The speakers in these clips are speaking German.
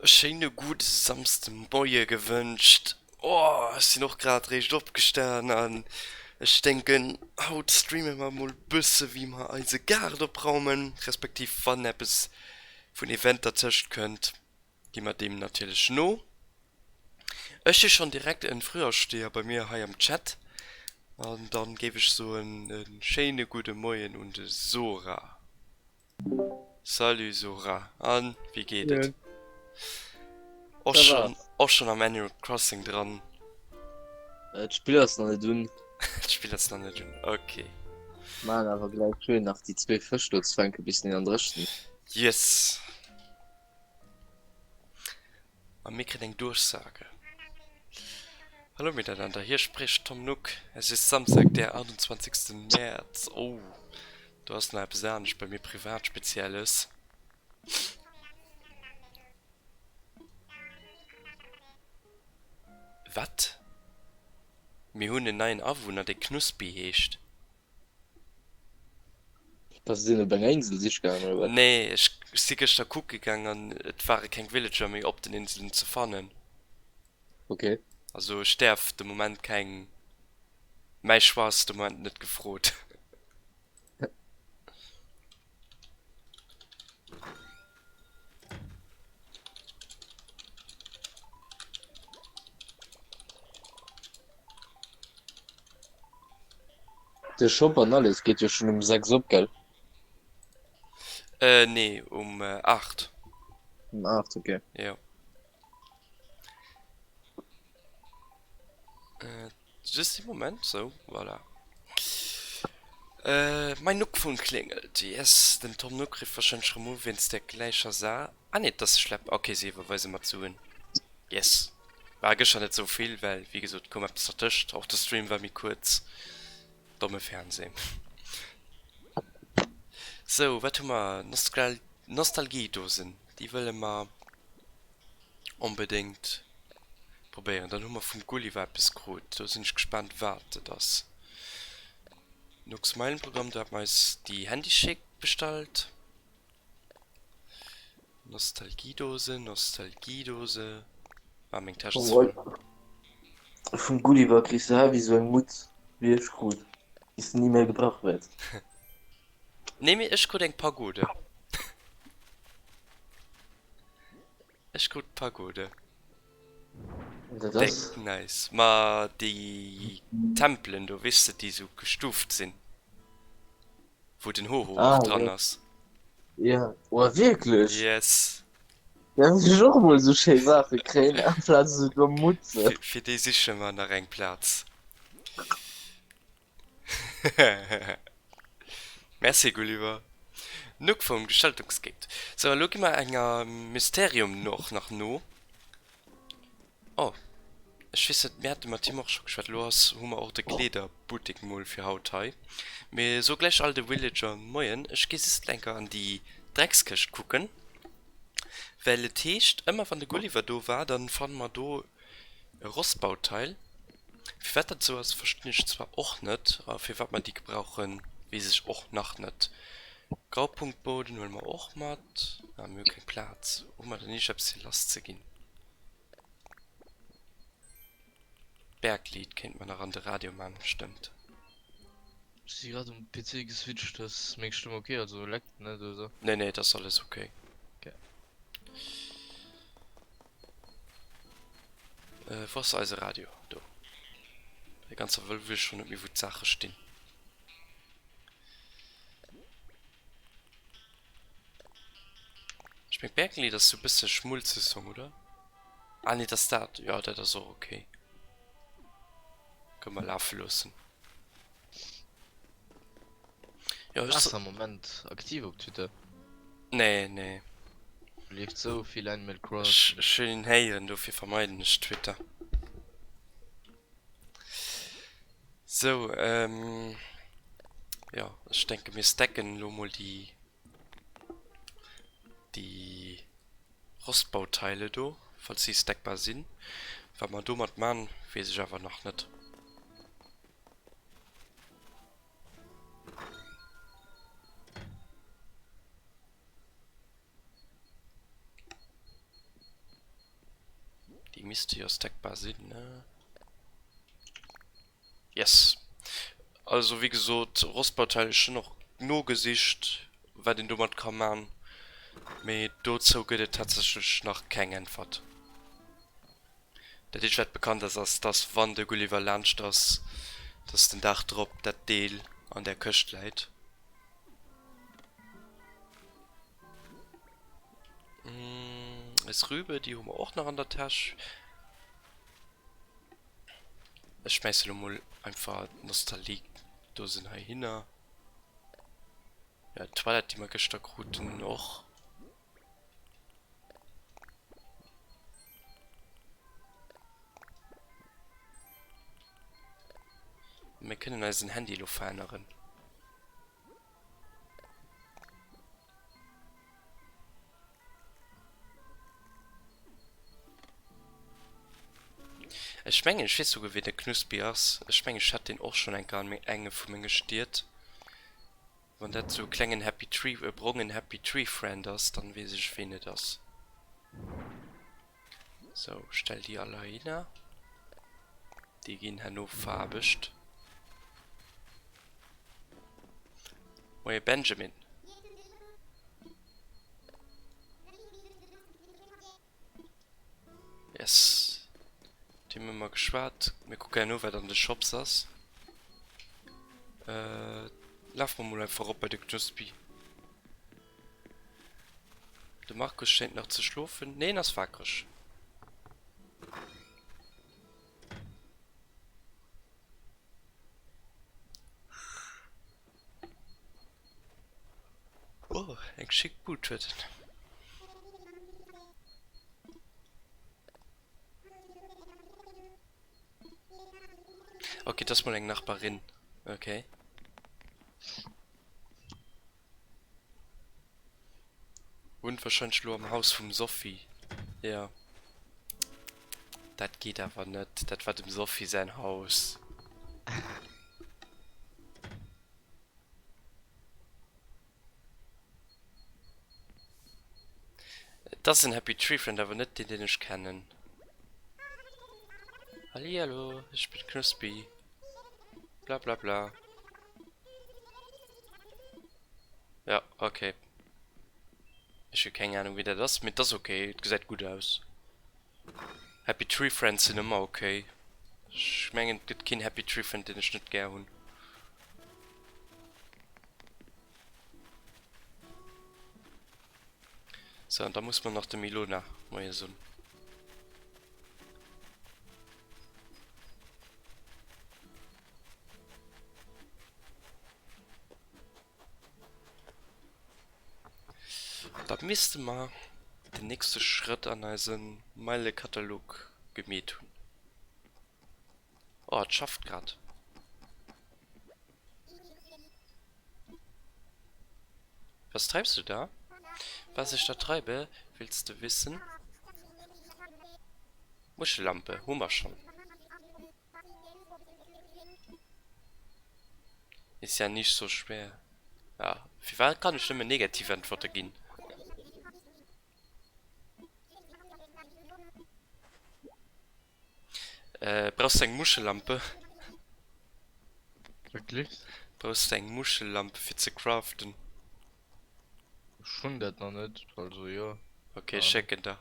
Schöne gute samste Boje gewünscht. Oh, ist sie noch grad recht abgestern an. Ich denke, haut streamen wir mal Büsse, wie man also Garde brauchen, respektiv von etwas von Event dazwischen könnt. Die man dem natürlich no. Ich ist schon direkt in Frühersteher bei mir hier im Chat. Und dann gebe ich so ein schöne gute Moin und Sora. Salut Sora. An, wie geht Ja, es? Auch da war. schon am Animal Crossing dran. Spiel das noch nicht tun. Ich spiele jetzt noch nicht. Okay. Mann, aber gleich schön nach die zwei Verschlussfänke bis in den Richten. Yes. Am Mikro den Durchsage. Hallo miteinander, hier spricht Tom Nook. Es ist Samstag, der 21. März. Oh, du hast eine Absahnisch bei mir privat Spezielles. Was? Mir haben einen neuen Anwohner, der Knuspi heisst. Was sind bei einer Insel sich gegangen, oder was? Nee, ich bin da gucken gegangen, es war kein Villager mehr auf den Inseln zu fahren. Okay. Also sterft im Moment kein... Mein Spaß im Moment nicht gefroht. Der Shop und alles geht ja schon um 6 Uhr, gell? Nee, um 8. Um 8, okay. Ja. Just im Moment, so, voilà. Mein Nuckfon klingelt. Yes, den Tom Nuck rief wahrscheinlich remove, wenn es der gleiche sah. Ah, ne, das schleppt. Okay, sie weise mal zu. Yes. War gestern nicht so viel, weil, wie gesagt, komm, hab's zertischt. Auch der Stream war mir kurz. Dumme Fernsehen. So, warte mal. Nostalgiedosen. Die will mal unbedingt probieren. Dann haben wir vom Gulliver bis gut. Da sind ich gespannt, warte das. Nux Meilenprogramm, da hat man die Handyshake bestellt. Nostalgiedose. Ah, mein Tasche ist voll. Von Gulliver kriegst du wie so ein Mut. Wie ist gut. Ist nie mehr gebraucht wird. Nehme ich gut ein paar gute. Ich gut paar gute. Oder Denk das? nice. Ma die Tempeln, du wisst, die so gestuft sind. Wo den Hoho auch Ah, dran ja. ist. Ja. Oh, wirklich? Yes. Ja, das ist auch mal so schöne Sache. Kriegen am Platz so über Mutze. Für die sicher mal nach ein Platz. Merci, Gulliver. Nuck vom Gestaltungsgift. So, schau mal ein Mysterium noch nach no. Oh, ich weiß nicht, mir hat der Team auch schon gesagt, los, haben wir auch die Kleider-Boutique mal für Hautai. Mir so gleich alte Villager moin, ich gehe jetzt länger an die Dreckskiste gucken. Weil es heißt, immer wenn der Gulliver da war, dann fanden wir da ein Rostbauteil. Wie wird das sowas, verstehe ich zwar auch nicht, aber für was man die gebrauchen, weiß ich auch noch nicht. Graupunktboden wollen wir auch mal. Ja, mir kein Platz. Oh, man, dann nicht, ob sie Last zu gehen. Berglied kennt man noch an der Radiomann, stimmt. Ich sie gerade um PC geswitcht, das merkt Stimme okay, also leckt, ne, oder so. Nee, nee, das ist alles okay. Okay. Was ist also Radio? Da. Der ganze Welt will schon irgendwie, wo die Sache stehen. Ich mein Berglied, das ist so ein bisschen Schmulzesong, oder? Ah, nee, das da. Ja, das ist auch okay. Können wir laufen lassen. Ja, ist so. Ach, Moment, aktiv auf Twitter. Nee, nee. Lebt so viel Animal Crossing. Schön heilen, dafür vermeiden ist Twitter. So, ja, ich denke, wir stacken nur mal die Rostbauteile da, falls sie stackbar sind. Was man damit machen, weiß ich aber noch nicht. Die müsste ja stackbar sein, ne? Yes. Also wie gesagt, Rostbauteil ist schon noch nur Gesicht, weil den dummer kann man. Mit dazu geht es tatsächlich noch kein Antwort. Das ist wird bekannt, dass das wann der Gulliver lernt, dass den Dach drauf das Deal an der Küste leiht. Ist Rübe, die haben wir auch noch an der Tasche. Ich schmeiße mal einfach Nostalgie. Da sind wir hin. Ja, Toilette, die wir gestern guten noch. Wir können also ein Handy feineren. Ich meine, ich weiß sogar, wie der Knuspri ist. Ich meine, ich hatte den auch schon ein gar nicht enge von mir gestiert. Wenn das so kleinen Happy Tree, brungen Happy Tree Friend ist, dann weiß ich, wen das. So, stell die alle hin. Die gehen hier nur farbig. Moje Benjamin. Yes. Die haben wir mal geschwart. Wir gucken ja nur, wer dann der Shops ist. Laufen wir mal einfach ab bei der Knuspri. Der Markus scheint noch zu schlafen. Nee, das war kritisch. Oh, ein schick Boot wird. Okay, das ist mal eine Nachbarin. Okay. Und wahrscheinlich nur am Haus vom Sophie. Ja. Das geht aber nicht. Das war dem Sophie sein Haus. Das ist ein Happy Tree Friend, aber nicht den, den ich kenne. Hallihallo, ich bin Knuspri. Bla bla bla. Ja, okay. Ich habe keine Ahnung, wie der das mit das okay. Das sieht gut aus. Happy Tree Friends sind immer okay. Ich meine, es gibt keinen Happy Tree Friend, den ich nicht gerne habe. So, und da muss man noch den Milona mal so. Da müsste man den nächsten Schritt an unseren Meile-Katalog gemäht tun. Oh, es schafft grad. Was treibst du da? Was ich da treibe, willst du wissen? Muschellampe, Hummer schon. Ist ja nicht so schwer. Ja, wie weit kann ich immer negative Antworten geben? Brauchst du eine Muschellampe? Wirklich? Brauchst du eine Muschellampe für zu craften? Schon das noch nicht, also ja. Okay, Ja. checken da.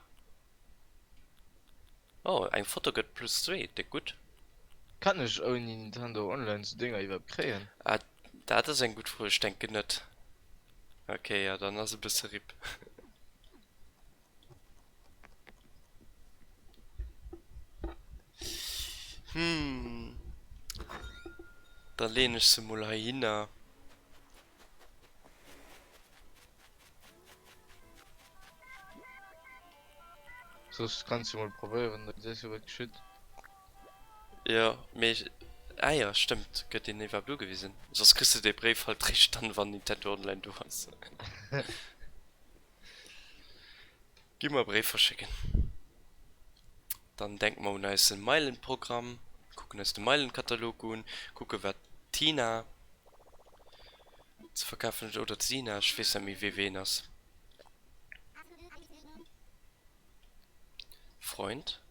Oh, ein Foto geht plus 2, der gut. Kann ich auch Nintendo Online so Dinger überhaupt kriegen? Ah, da ist ein gut Früh, ich denke nicht. Okay, ja, dann hast du ein bisschen RIP. Dann lehne ich sie mal hin. Sonst kannst du mal probieren, das ist ja wirklich shit. Ja, mich. Ah ja, stimmt. Geht den Neva Blue gewesen. Sonst kriegst du den Brief halt recht dann, wann Nintendo Online du hast. Geh mal Brief verschicken. Dann denken wir uns ein Meilenprogramm. Gucken uns den Meilenkatalog an. Gucken, was Tina zu verkaufen oder Sina. Ich weiß nicht, wie wen das. Freund.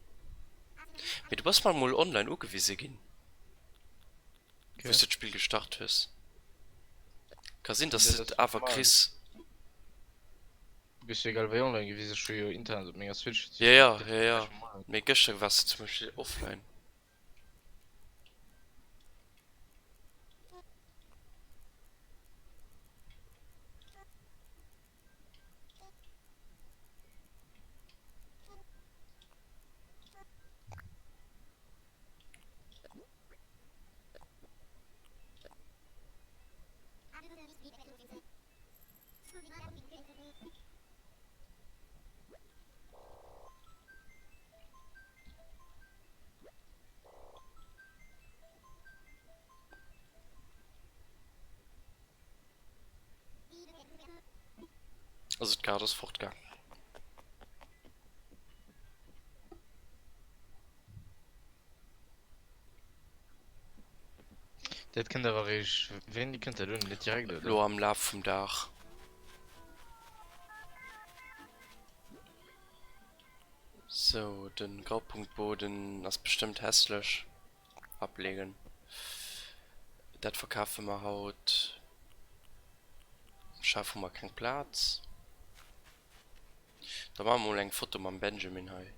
Mit was mal online angewiesen gehen. Okay. Wo das Spiel gestartet ist. Kann sein, dass Das es ist einfach normal. Chris. Bist du egal bei online gewesen, schon ja Internet, mega Switch. Ja, ja, Das ja, ist ja. normal. Mir gestern war es zum Beispiel offline. Also, gerade ist fortgegangen. Das kann aber ich, wenn die könnte tun, nicht direkt, oder? Lo am Lauf vom Dach. So, den Graupunktboden ist bestimmt hässlich. Ablegen. Das verkaufen wir Haut. Schaffen wir keinen Platz. Da machen wir mal ein Foto mit Benjamin hier.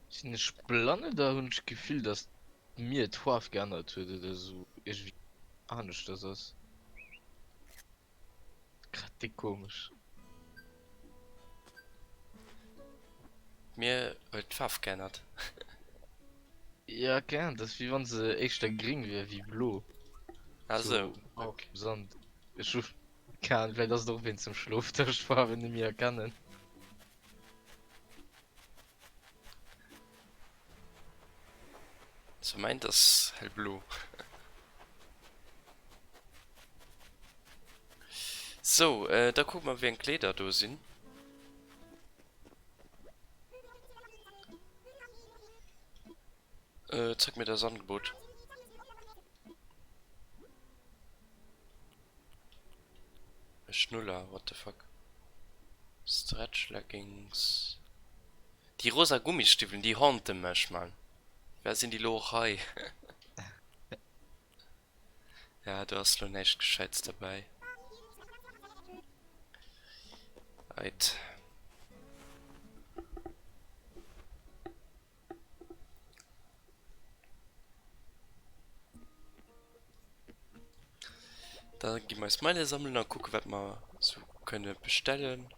Sind nicht blonde da und ich Gefühl, dass mir Torf geändert wurde, oder so irgendwie anders das ist. Gerade komisch. Mir wird Pfaff geändert. Ja, gern, das ist wie wenn sie extra grün wäre, wie blau. Also, So, auf okay. dem Sand. Ich kann, weil das doch wenn zum Schlaf der Farbe nicht mehr erkennen. So meint das hellblue. So, da guck mal, wie ein Kleider da sind. Zeig mir das Angebot. Schnuller, what the fuck. Stretch Leggings. Die rosa Gummistiefeln, die haunten mich, Mann. Wer sind die Lochai? Ja, du hast noch nicht geschätzt dabei. Right. Da gehen wir jetzt meine sammeln und gucken, was wir so können bestellen.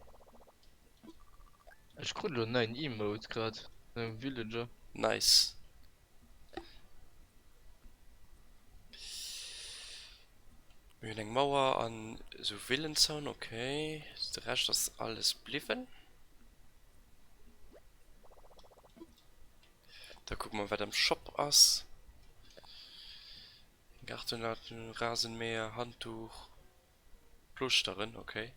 Ich konnte nur neuen Emote gerade. Ein Villager. Nice. Wir haben eine Mauer an so Villenzaun, okay. Der Rest ist alles blieben. Da gucken wir, was am Shop ist. Gartenladen, Rasenmäher, Handtuch. Plus darin, okay.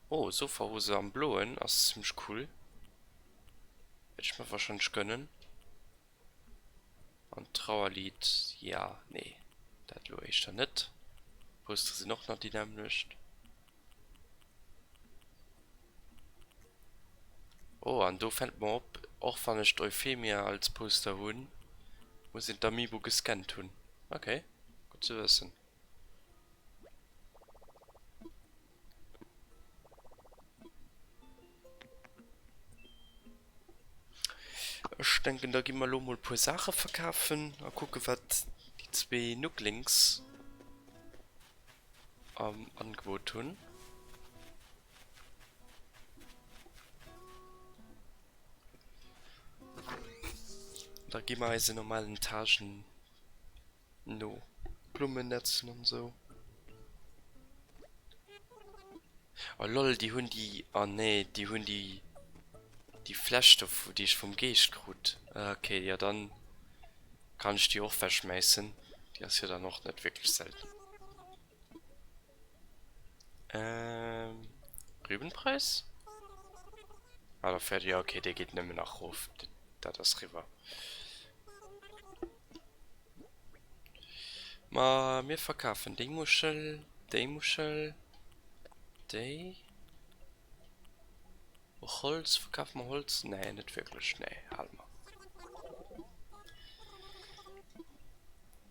Oh, Sofahose am Blauen, das ist ziemlich cool. Hätte ich mir wahrscheinlich gönnen. Und Trauerlied, ja, nee. Das lohne ich da nicht. Poster sie noch die Namen nicht. Oh, und da fällt mir ab, auch wenn ich Euphemia als Poster holen, muss ich Damibo gescannt tun. Okay, gut zu wissen. Ich denke, da gehen wir mal ein paar Sachen verkaufen. Mal gucken, was die zwei Nucklings am Angebot tun. Da gehen wir also normalen Taschen. No. Blumennetzen und so. Oh lol, die hun die. Oh nee, die hun die. Die Flashstoff, die ich vom Geist krut. Okay, ja dann kann ich die auch verschmeißen. Die ist ja dann noch nicht wirklich selten. Rübenpreis? Ah, da fährt ja, okay, der geht nicht mehr nach Hof. Da das River. Ma, wir verkaufen die Muschel. Die Muschel. Die. Holz, verkaufen wir Holz? Nee, nicht wirklich. Nee, halt mal.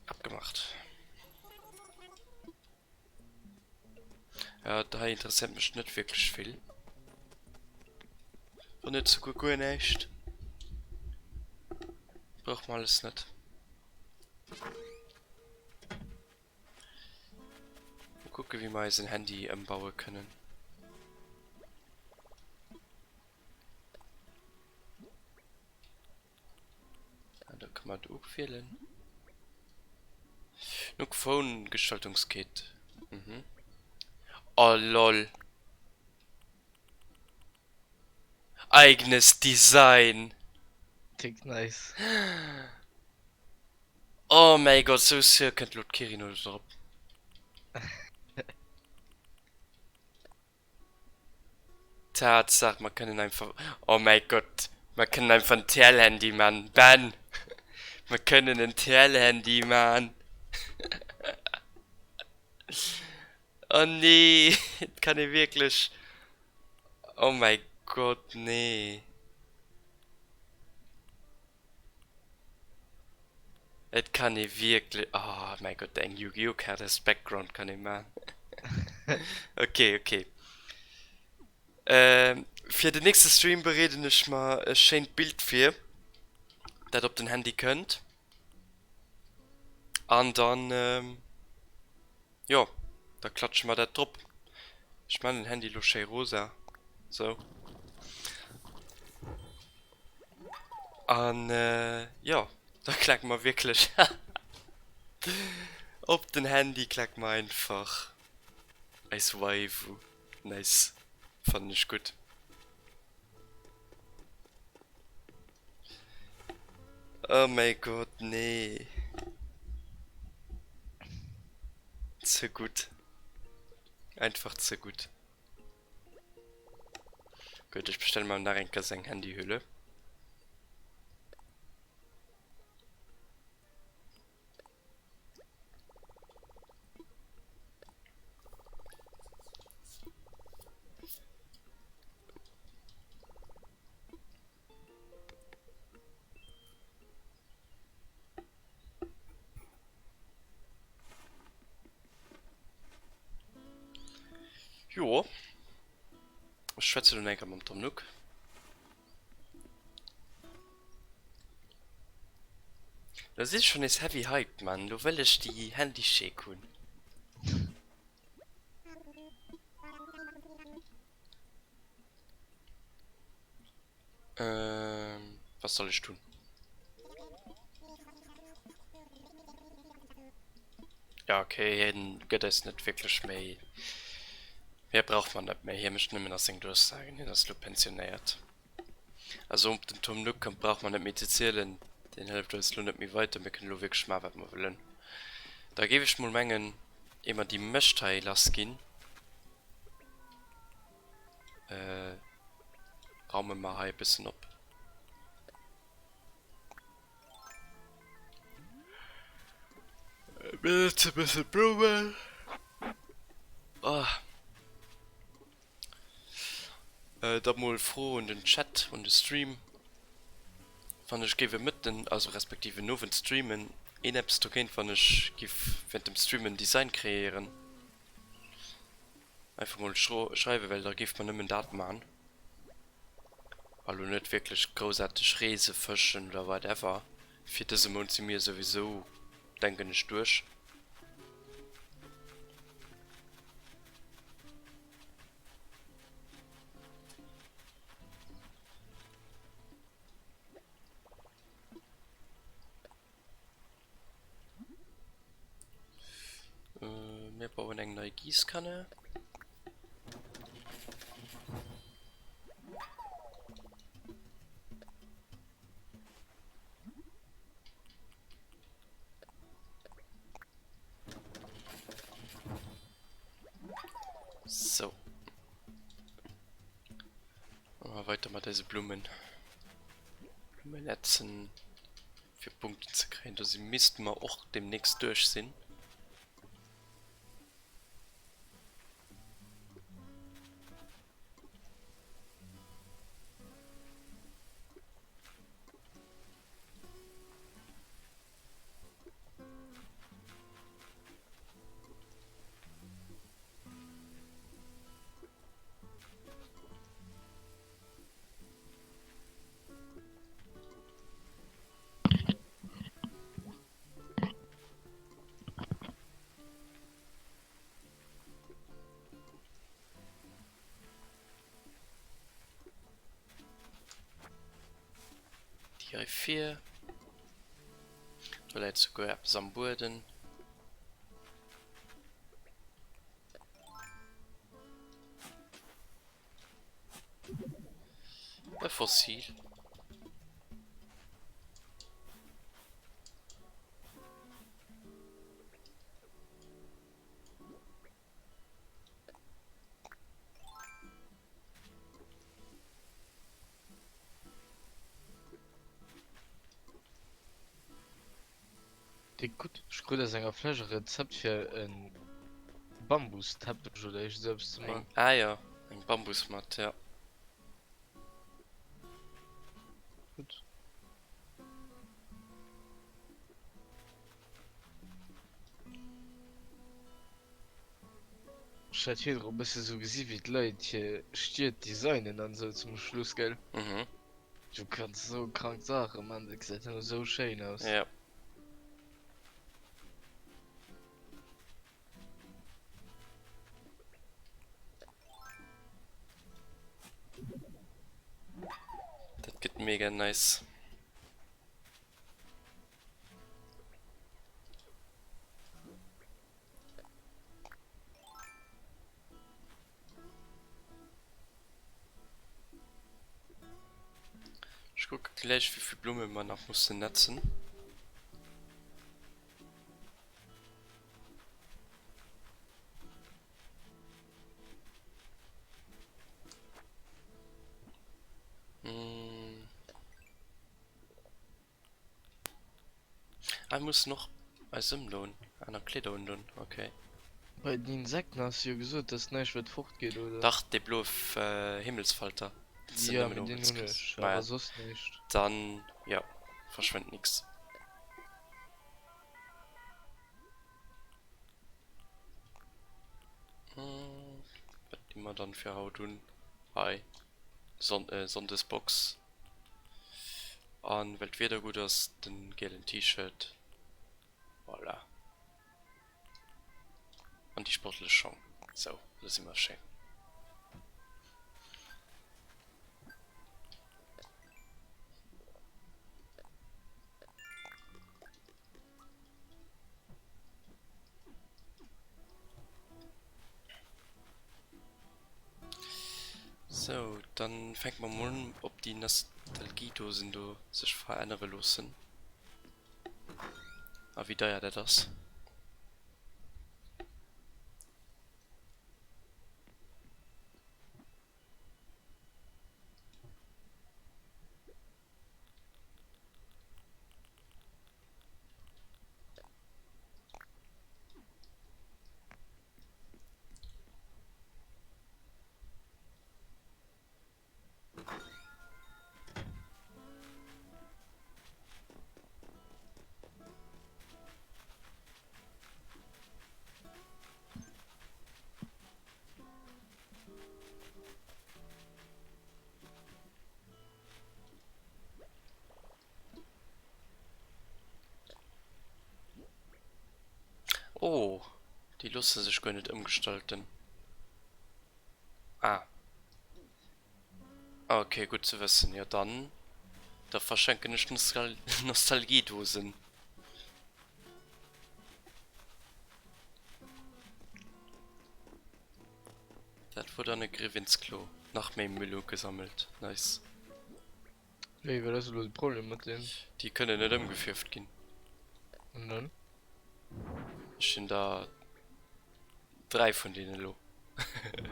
Abgemacht. Ja, da interessiert mich nicht wirklich viel. Und nicht so gut nicht. Braucht man alles nicht. Mal gucken, wie wir sein Handy bauen können. Ja, da kann man auch wählen. Nur Phone Gestaltungskit. Mhm. Oh lol. Eigenes Design. Tick nice. Oh mein Gott, so sehr könnt Lord Kirin oder so. Tatsache, man kann einfach. Oh mein Gott. Man kann einfach ein Teil-Handy, Mann. Ban. Wir können ein Teil-Handy, Mann. Oh nee. Kann ich wirklich. Oh mein Gott, nee. Das kann ich wirklich. Oh mein Gott, ein Yu-Gi-Oh! Karte als Background kann ich machen. Okay, okay. Für den nächsten Stream bereden ich mal ein schönes Bild für. Das auf den Handy könnt. Und dann, ja, da klatschen wir da drauf. Ich meine, ein Handy lo schön rosa. So. Und, ja, da klacken wir wirklich. Auf den Handy klacken wir einfach. Als Waifu. Nice. Fand ich gut. Oh mein Gott, nee. Zu gut. Einfach zu gut. Gut, ich bestelle mal Narenka sein Handyhülle. Jo. Ich schwätze du nicht am Tom Nook. Das ist schon das Heavy Hype, Mann. Du willst die Handy schicken. Was soll ich tun? Ja, okay, dann geht es nicht wirklich mehr. Mehr braucht man nicht mehr. Hier möchte ich nicht mehr das Ding durchsagen, hier das du pensioniert. Also, um den Tom Nook braucht man nicht mehr zu zählen. Den hilft uns nicht mehr weiter. Wir können nur wirklich mal, was wir wollen. Da gebe ich mal Mengen immer die Mischteil lassen. Raumen wir mal ein bisschen ab. Jetzt ein bisschen proben. Oh. Da mal froh und den Chat und den Stream. Fand ich gebe mit den, also respektive nur wenn streamen. In Apps zu gehen, fand ich gebe mit dem Streamen Design kreieren. Einfach mal schreiben, weil da gibt man nicht mehr Daten an. Weil du nicht wirklich großartig Reise fischen oder whatever. Für diese Monat sind mir sowieso, denke ich, durch. Wir bauen eine neue Gießkanne. So. Machen wir weiter mit diese Blumen. Blumennetzen für Punkte zu kriegen. Da müssten wir auch demnächst durch sind. für 4. Vielleicht sogar etwas am Boden. Ein Fossil. Die gut, ich kriege das ein Fleischrezept für ein Bambus-Teppich oder ich selbst mal. Ah ja, ein Bambusmatt, ja. Gut. Ich hätte hier ein bisschen so gesehen, wie die Leute hier steht designen und so zum Schluss, gell? Mhm. Du kannst so krank Sachen, man, das sieht nur so schön aus. Ja. Das geht mega nice. Ich gucke gleich, wie viel Blumen man noch muss netzen. Hm. Ah, muss noch als Lohn. Einer Kletter unten, okay. Bei den Insekten hast du ja gesagt, dass nicht wird fortgeht, oder? Dach de blof Himmelsfalter. Das sind Ja, immer mit nur denen Witzkes. nicht, Naja, aber sonst nicht. dann, ja, verschwindet nix. Was immer dann für Haut tun? Hi. Sondesbox. An Welt wieder gut aus den gelben T-Shirt. Voilà. Und die sportliche schon. So, das ist immer schön. So, dann fängt man mal an, ob die Nostalgiedosen du sich verändern lassen. Aber wie teuer der das? Oh, die lassen sich gar nicht umgestalten. Ah. Okay, gut zu wissen. Ja, dann. Da verschenke ich Nostalgiedosen. Das wurde eine Griffensklo nach meinem Müll gesammelt. Nice. Hey, was hast du das Problem mit denen? Die können nicht umgeführt gehen. Und dann? Ich sind da 3 von denen lo.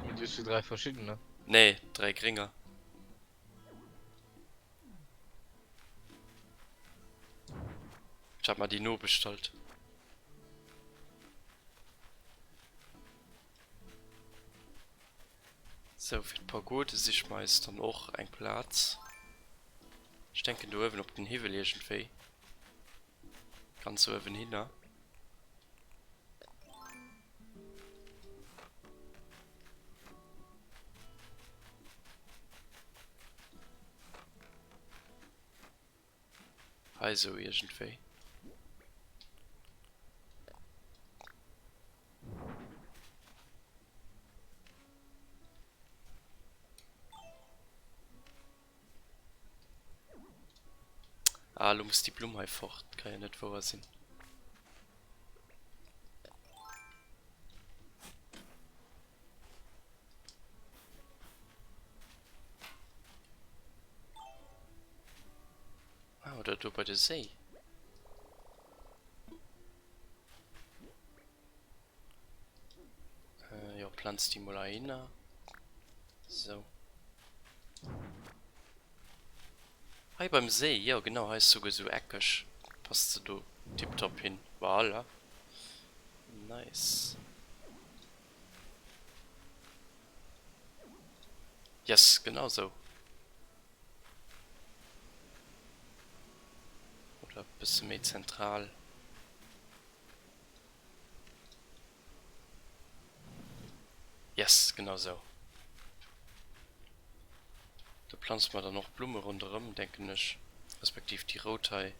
Und hast du 3 verschiedene? Nee, 3 geringer. Ich hab mal die nur bestellt. So, für ein paar gute sich meist dann auch ein Platz. Ich denke, du eben auf den Hebel irgendwie. Kannst du eben hin, ne? Also, irgendwie. du musst die Blume halt fort, kann ja nicht wahr sein. Ah, oder du bei der See. Ja, pflanzt die mal ein. So. Hey, beim See, ja genau, heißt sogar so eckig. Passt du tipptopp hin. Voilà. Nice. Yes, genau so. Oder ein bisschen mehr zentral. Yes, genau so. Da pflanzt man dann noch Blumen rundherum, denke ich. Respektiv die Rotei.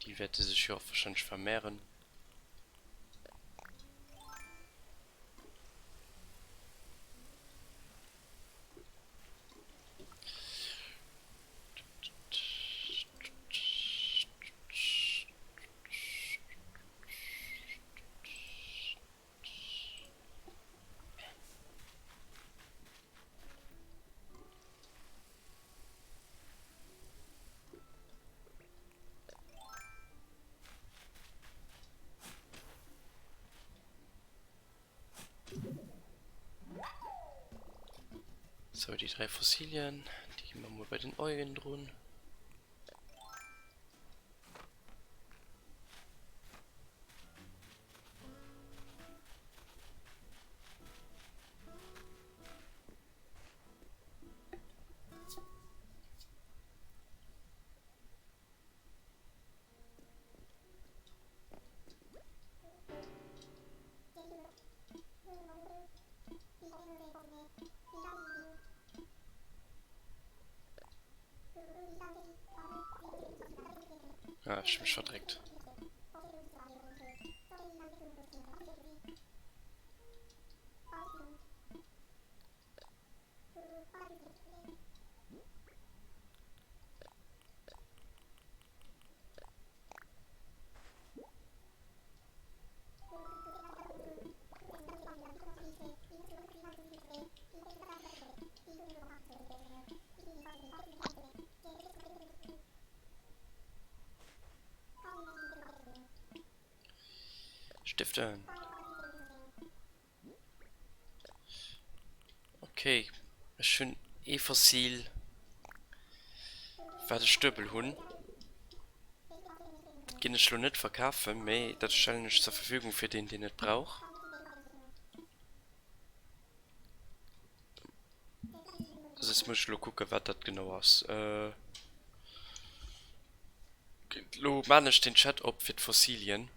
Die wird sich ja wahrscheinlich vermehren. So, die 3 Fossilien, die gehen wir mal bei den Eugen drin. Ah, ich mich verdreckt. Stiften. Okay. Schön E-Fossil. Warte, Stöbelhund. Gehen ich schon nicht verkaufen, aber das stelle ich zur Verfügung für den, den ich brauche. Also jetzt muss ich nur gucken, was das genau ist. Lo man ich den Chat op für die Fossilien.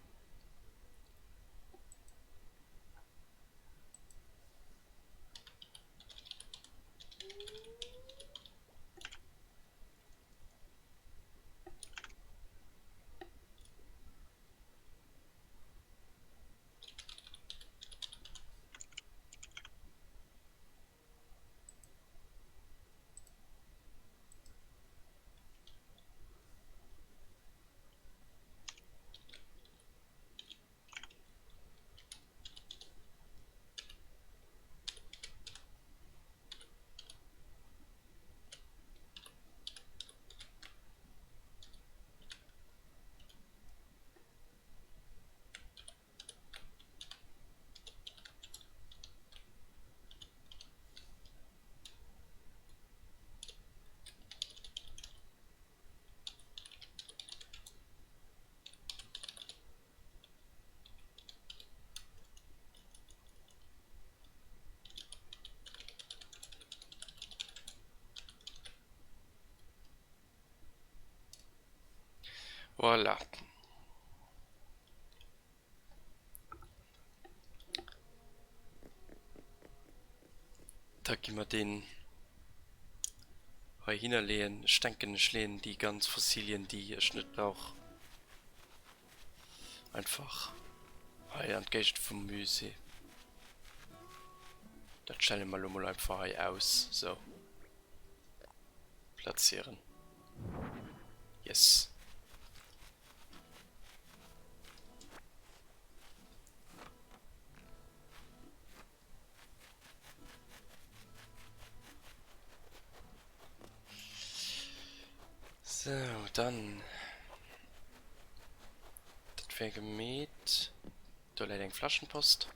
Voilà. Da gehen wir den hinlehen, stenkende Schlehen, die ganz Fossilien, die ich nicht brauche. Einfach entgegen vom Müse. Das stellen wir mal einfach aus. So. Platzieren. Yes. So, dann. Das wäre gemäht. Da leider ein Flaschenpost.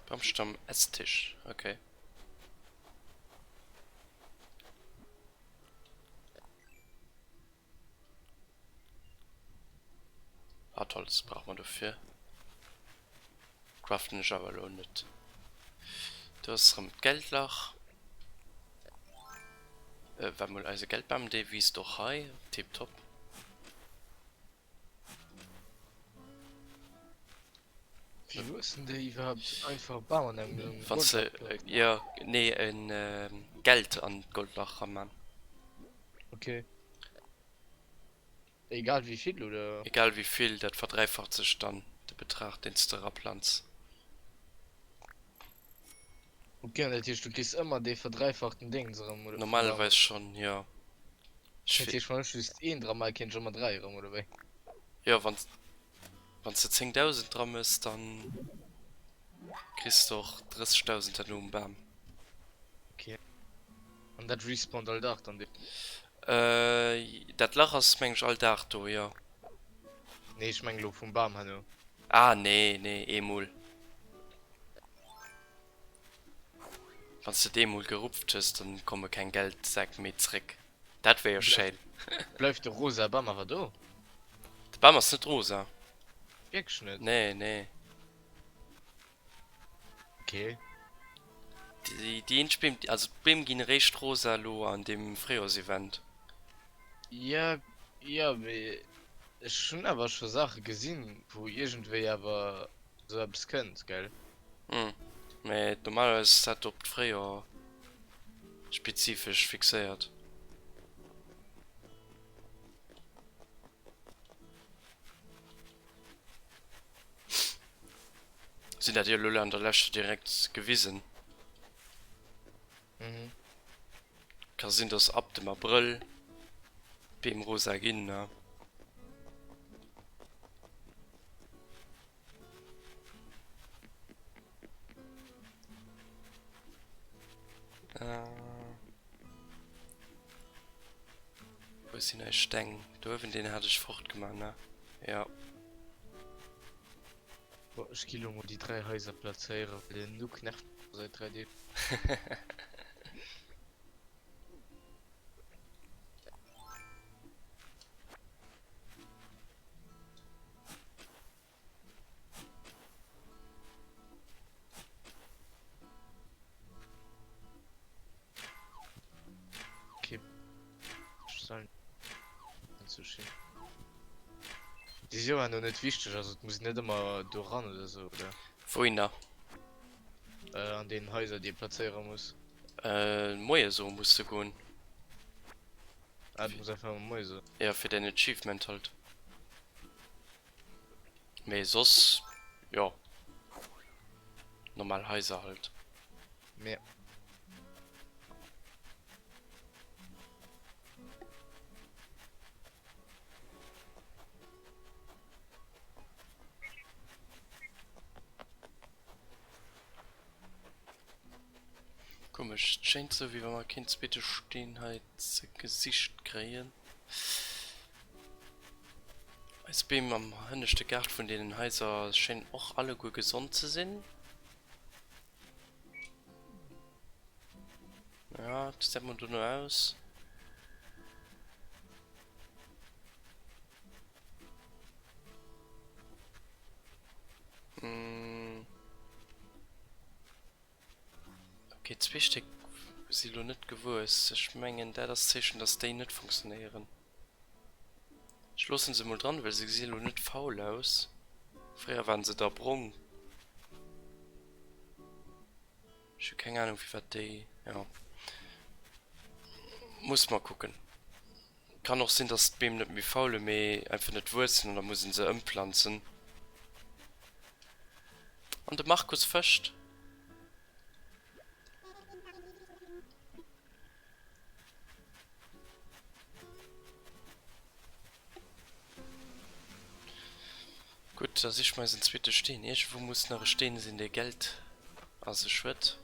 Baumstamm Esstisch. Okay. Hartholz braucht man dafür. Craften ist aber auch nicht. Du hast ein Geldlach. Wenn man also Geld beim D, wie ist doch high, tipptopp. Wie wissen die überhaupt einfach bauen? Was, ja, nee, ein Geld an Goldlach am Mann. Okay. Egal wie viel oder. Egal wie viel, das verdreifacht sich dann der Betrag, den du Planz. Okay, und das heißt, du gehst immer die verdreifachten Dinge rum, oder? Normalerweise schon, ja. Das heißt, man schießt ein dreimal, kennt schon mal drei rum, oder wie? Ja, wenn du 10.000 dran ist, dann kriegst du doch 30.000 dann um Bam. Okay. Und das respawnt all Tag dann. Das Lach ist manchmal all Tag da, ja. Nee, ich mein, vom Baum, hallo. Ah, nee, emul. Wenn du emul gerupft hast, dann komme kein Geld, sag mir zurück. Das wäre ja schön. Bleibt der rosa Baum aber da? Der Baum ist nicht rosa. Wirklich nicht. Nee. Okay. Die Inspiel, also beim gehen recht rosa lo an dem Freos-Event. Ja, ist schon aber schon Sache gesehen, wo irgendwie aber so etwas könnt, gell? Mit normalerweise ist das auf die Freo spezifisch fixiert. Sind das die Lülle an der Lächte direkt gewiesen? Mhm. Kann sind das ab dem April beim rosa gehen, ne? Wo ist die Steng? Dürfen den hatte ich fortgemacht, ne? Ja. Boah, ich will nur die drei Häuser platzieren, weil der Nuke nervt seit 3D. Okay. Ich soll nicht so schön. Die sind ja noch nicht wichtig, also es muss nicht immer ran oder so, oder? Wohin da? An den Häusern, die ich platzieren muss. Moje so musst du gehen. Ah, du musst einfach mal Mäuse. Ja, für dein Achievement halt. Mesos, ja. Normal heiser halt. Mehr. Komisch, scheint so, wie wenn man Kind bitte stehen halt Gesicht kreieren. Als beim am händechte Gart von denen Häuser scheinen auch alle gut gesund zu sein. Ja, das sieht man nur aus. Okay, wichtig, sie lo nicht gewusst. Ich mengen der das Zeichen, dass die nicht funktionieren. Schlossen sie mal dran, weil sie sehen nicht faul aus. Früher waren sie da brung. Ich habe keine Ahnung, wie war die. Ja. Muss mal gucken. Kann auch sein, dass beim nicht mehr faule mehr einfach nicht wurzeln und dann müssen sie umpflanzen. Und der Markus fischt. Gut, gut, dass ich mal ins Zweite stehen. Wo muss noch stehen, sind der Geld. Also Schritt.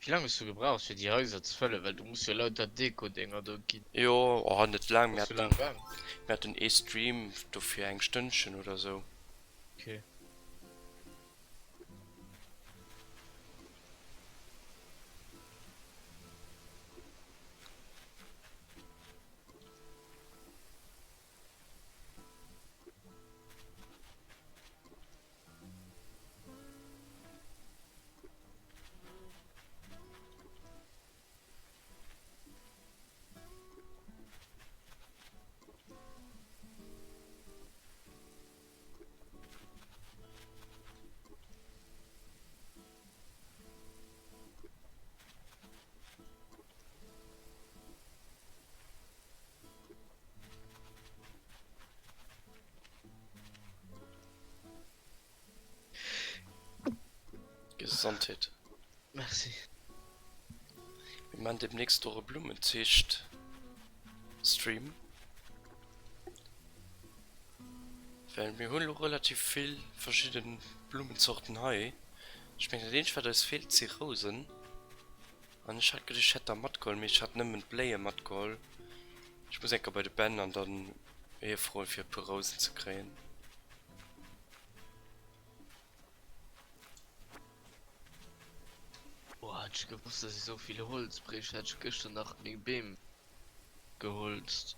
Wie lange hast du gebraucht für die Häuser zu füllen? Weil du musst ja lauter Deko-Dinger da gehen. Jo, oh, nicht lang. Was für lange gang? Wir hatten E-Stream dafür ein Stündchen oder so. Okay. Gesundheit. Merci. Wenn man demnächst eure Blumen zischt. Stream. Weil wir holen relativ viel verschiedene Blumensorten heu. Ich meine, den Fall, es fehlt sich Rosen. Und ich hatte gedacht, ich hätte Matkohl, ich hatte nicht Blähe Matkohl. Ich muss einfach bei den Bändern dann eher froh für ein paar Rosen zu kriegen. Boah, hätte ich gewusst, dass ich so viele Holz brich, hätte ich gestern nach dem Beam geholzt.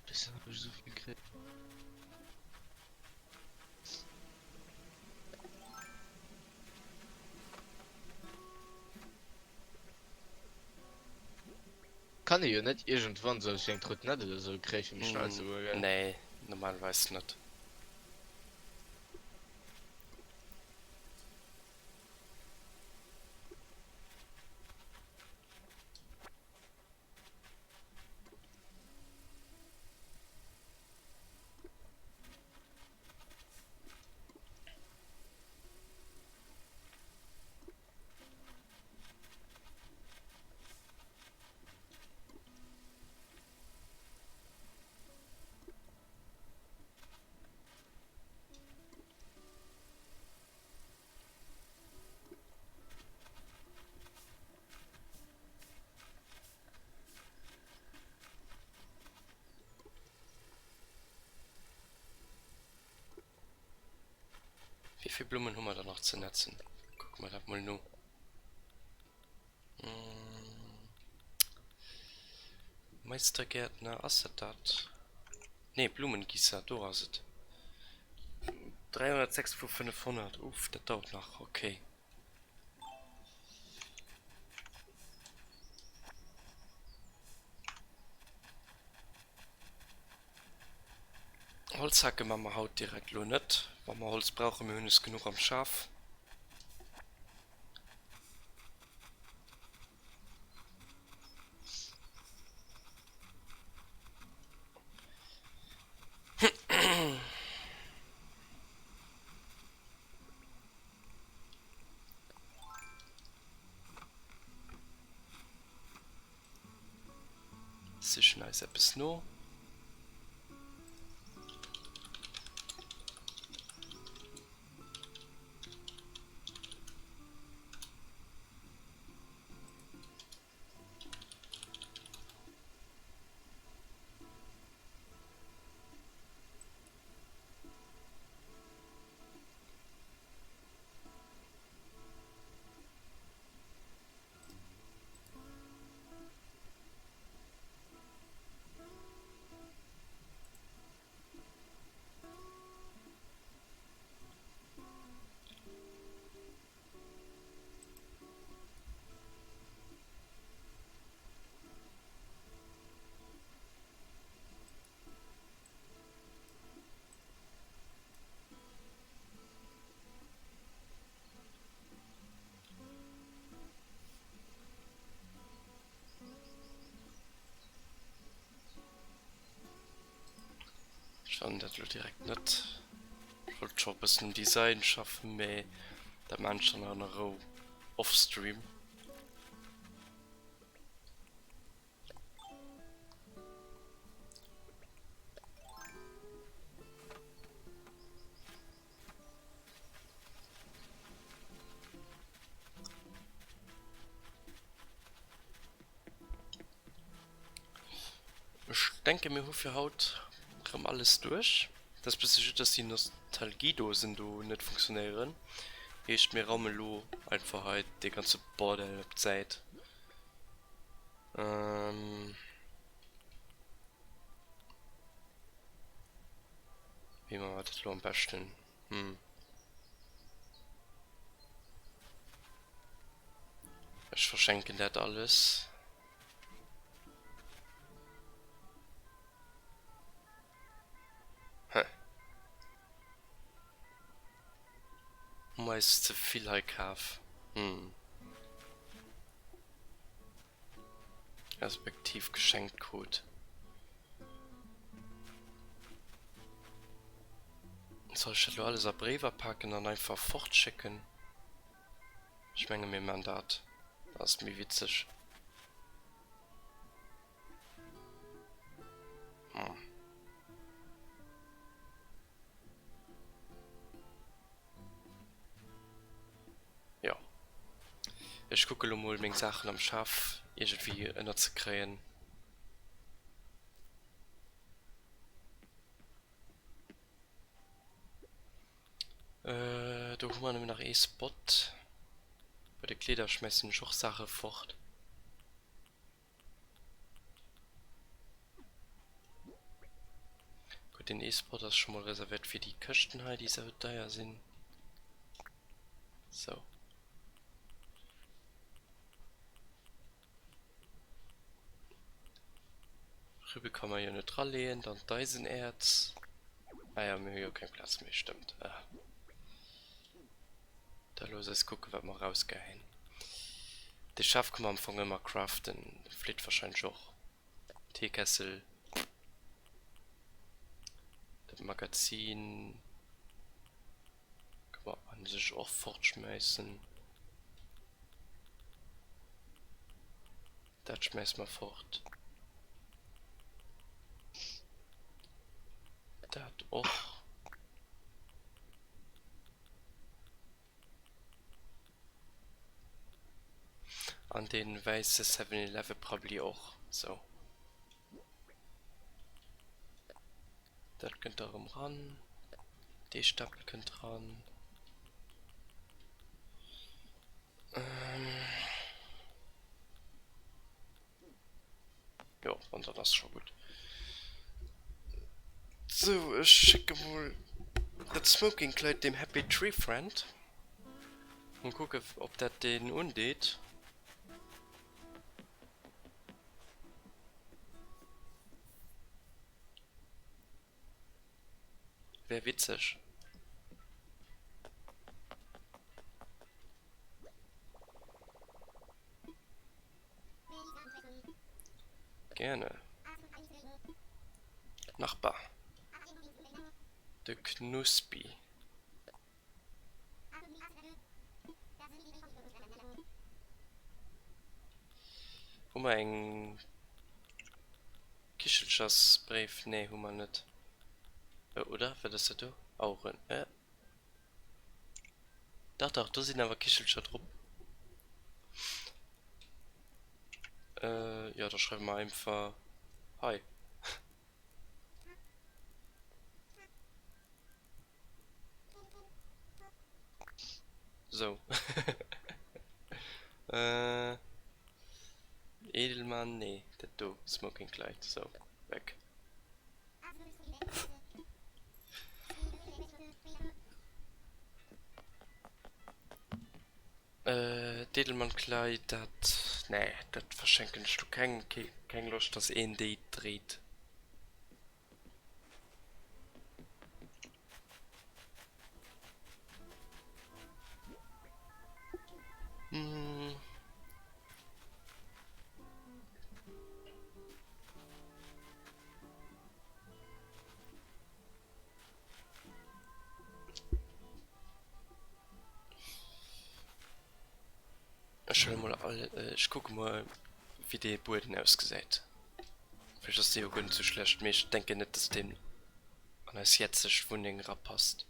Bisher habe ich so viel gekriegt. Kann ich ja nicht irgendwann so ein Trott nicht oder so kriegen, mich schnell zu gell? Nee, normalerweise nicht. Wie viele Blumen haben wir da noch zu netzen? Guck mal, das mal nur. Meistergärtner, Assetat. Ne, Blumengießer, du hast es. 306 für 500. Uff, das dauert noch. Okay. Holzhacke machen wir haut direkt lo nicht. Wenn wir Holz brauchen, wir haben genug am Schaf. Das ist nice, etwas noch. Schon das direkt nicht. Ich wollte schon ein bisschen Design schaffen, aber der Mann schon auch noch off-stream. denke mir, für Haut kommt alles durch. Das bedeutet, dass die Nostalgiedosen du nicht funktionieren. Ich mir Raumelo einfach halt die ganze Bordel Zeit. Wie man das am besten? Ich verschenke das alles. Meist zu viel halt kauf. Respektiv Geschenkcode. Soll ich das alles auf Briefe packen und einfach fortschicken? Ich meine mir Mandat. Das ist mir witzig. Ja. Ich gucke mal meine Sachen am Schaff irgendwie ändert zu kriegen. Da kommen wir nach E-Spot. Bei der Kleider schmeißen auch Sachen fort. Gut, den E-Spot ist schon mal reserviert für die Kosten halt, die so teuer sind. So. Rüber kann man ja nicht ranlehnen, dann Eisenerz. Ah ja, wir haben ja keinen Platz mehr, stimmt. Ah. Da los ist gucken, was wir rausgehen. Der Schaff kann man am Anfang immer craften. Fliegt wahrscheinlich auch. Teekessel. Das Magazin. Kann man an sich auch fortschmeißen. Das schmeißt man fort. Das auch. An den weißen 7-Eleven probably auch. So. Das könnt darum ran. Die Stapel könnt ran. Ja, und dann ist schon gut. So, ich schicke wohl das Smoking Kleid dem Happy Tree Friend. Und gucke, ob das den undeht. Wäre witzig. Gerne. Nachbar. Der Knuspi. Hummer eng Kichelschassbrief? Nee, Hummer nicht. Oder? Was ist das? Auch ein. Doch, da sind aber Kichelscher drauf. Ja, da schreiben wir einfach. Hi. So. Edelmann, nee, das du. Smoking Kleid, so. Weg. Edelmann Kleid, das. Nee, das verschenken du kein Lust, dass ein Date dreht. Ich gucke mal, wie die Boden ausgesät. Vielleicht ist die auch nicht so schlecht, aber ich denke nicht, dass den an das jetzige Wohnung passt.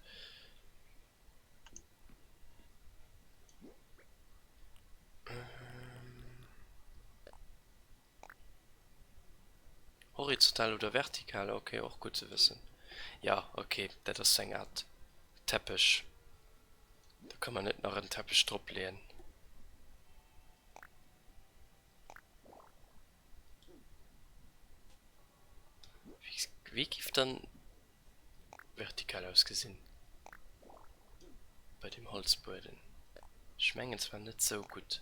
horizontal oder vertikal? Okay, auch gut zu wissen. Ja, okay, das ist eine Art Teppich. Da kann man nicht noch einen Teppich drauf legen. Wie gibt dann vertikal ausgesehen? Bei dem Holzboden. Schmengen zwar nicht so gut.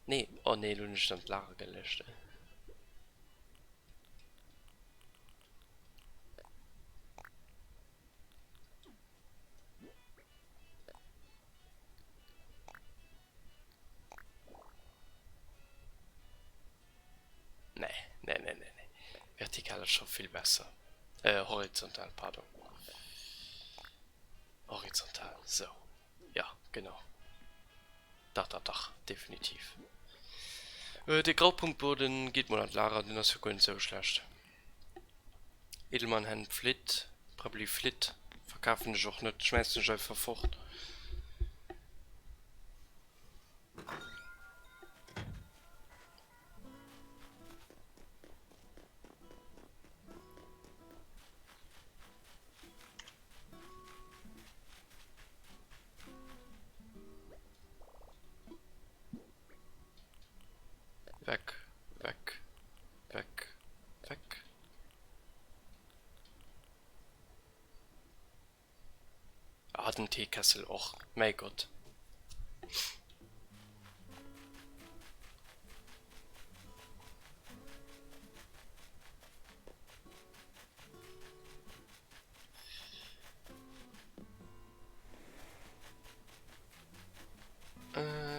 Nee, oh nee, du nicht am Lager gelöscht. Nee. Vertikal ist schon viel besser. Horizontal, pardon. Horizontal, so. Ja, genau. Doch, definitiv. Der Graupunktboden geht mal an Lara, den ist ja gar nicht so schlecht. Edelmann haben Flit, probably Flit. Verkaufen ich auch nicht, schmeißen ich einfach fort. Weg. Ah, den Teekessel auch. Mein Gott.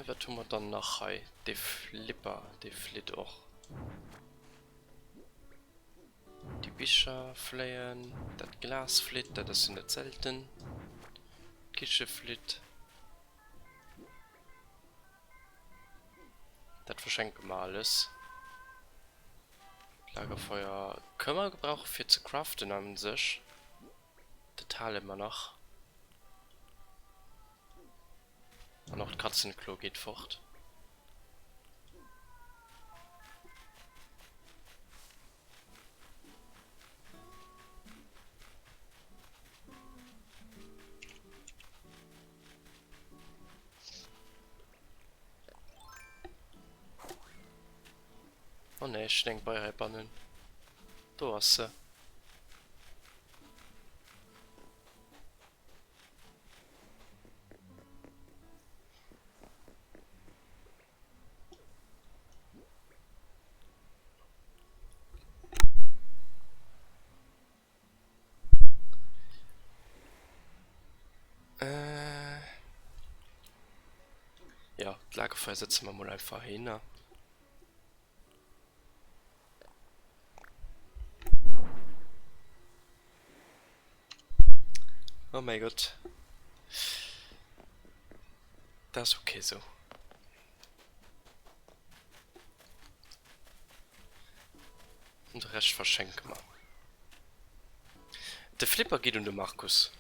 Was tun wir dann noch? Hey? Die Flipper, die Flit auch. Die Bücher fliehen, das Glas flit, das ist nicht selten. Kische flit. Das verschenken wir alles. Lagerfeuer können wir gebrauchen für zu craften an sich. Total immer noch. Und auch das Katzenklo geht fort. Oh ne, ich denke bei Repannen. Du hast sie. Ja, das Lagerfeuer setzen wir mal einfach hin. Ne? Oh mein Gott. Das ist okay so. Und den Rest verschenken wir. Der Flipper geht um den Markus.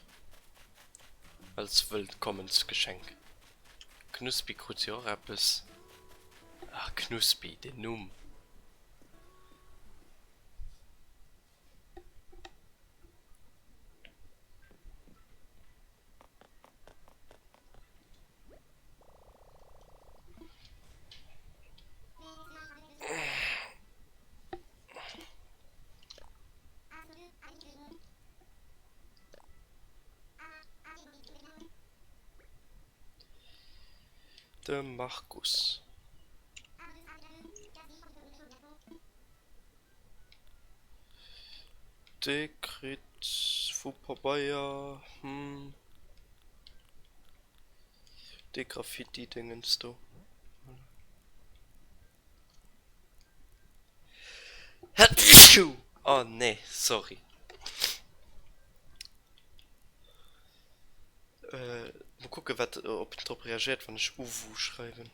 Als Willkommensgeschenk. Knuspi Cruciorapis. Ach, Knuspi, den Num. Der Markus. Dekret Fupabayer. Die Graffiti-Dingens du. Oh nee, sorry. Mal gucken, ob drauf reagiert, wenn ich Uwu schreiben.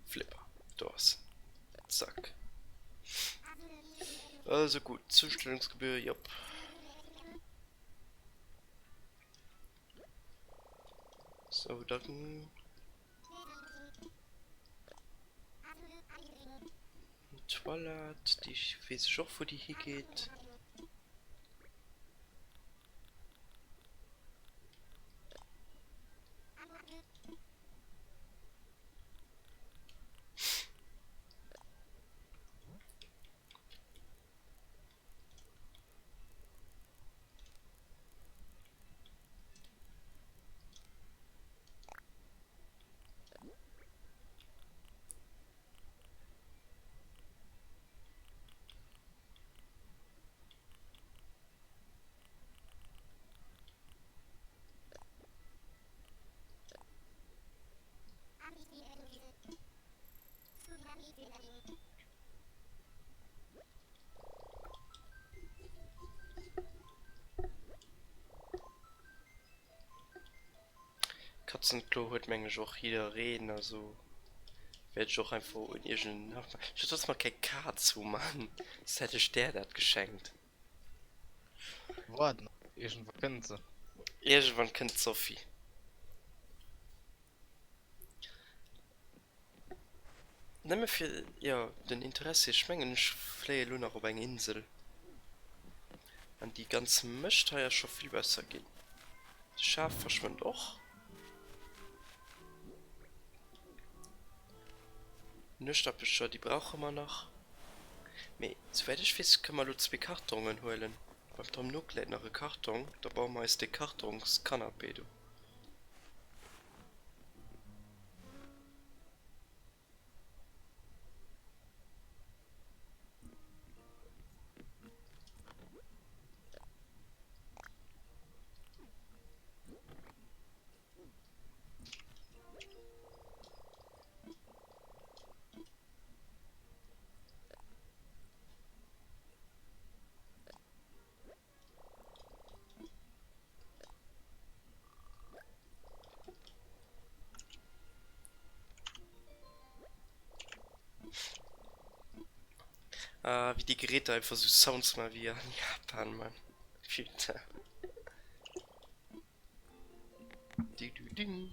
Flipper, du hast. Zack. Also gut, Zustellungsgebühr, ja. So, dann... Toilette, die ich weiß schon, wo die hier geht. Katzenklo hört manchmal auch jeder reden, also werde ich auch einfach in irgendeinen Nachbar. Ich hätte das mal kein Katz, Mann. Das hätte ich der das geschenkt. Warte, irgendwo können sie. Irgendwann kennt Sophie. Nimm mir für, ja, den Interesse, ich meine, ich flehe nur noch auf eine Insel. Und die ganze möchte ja schon viel besser gehen. Das Schaf verschwindet auch. Nüstabischer, die brauchen wir noch. Me, soweit ich weiß, können wir nur 2 Kartungen holen. Beim Tom Nook lädt noch eine Karton, da bauen wir jetzt die Kartons-Kanapé, du. Ah, wie die Geräte einfach so Sounds mal wie in Japan, Mann. Alter. Ding.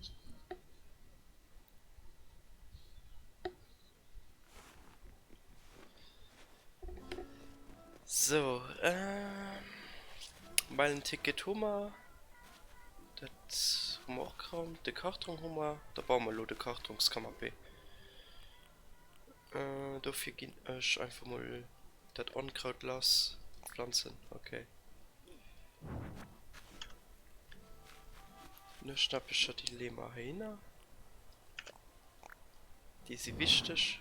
So, mal ein Ticket Hummer. Das Hummer auch kaum. Der Karton Hummer. Da bauen wir nur die Kartons, kann man be. Dafür gehen ich einfach mal das Unkraut las pflanzen. Okay. Ne schnapp ich schon die Lema hin. Die ist wichtig.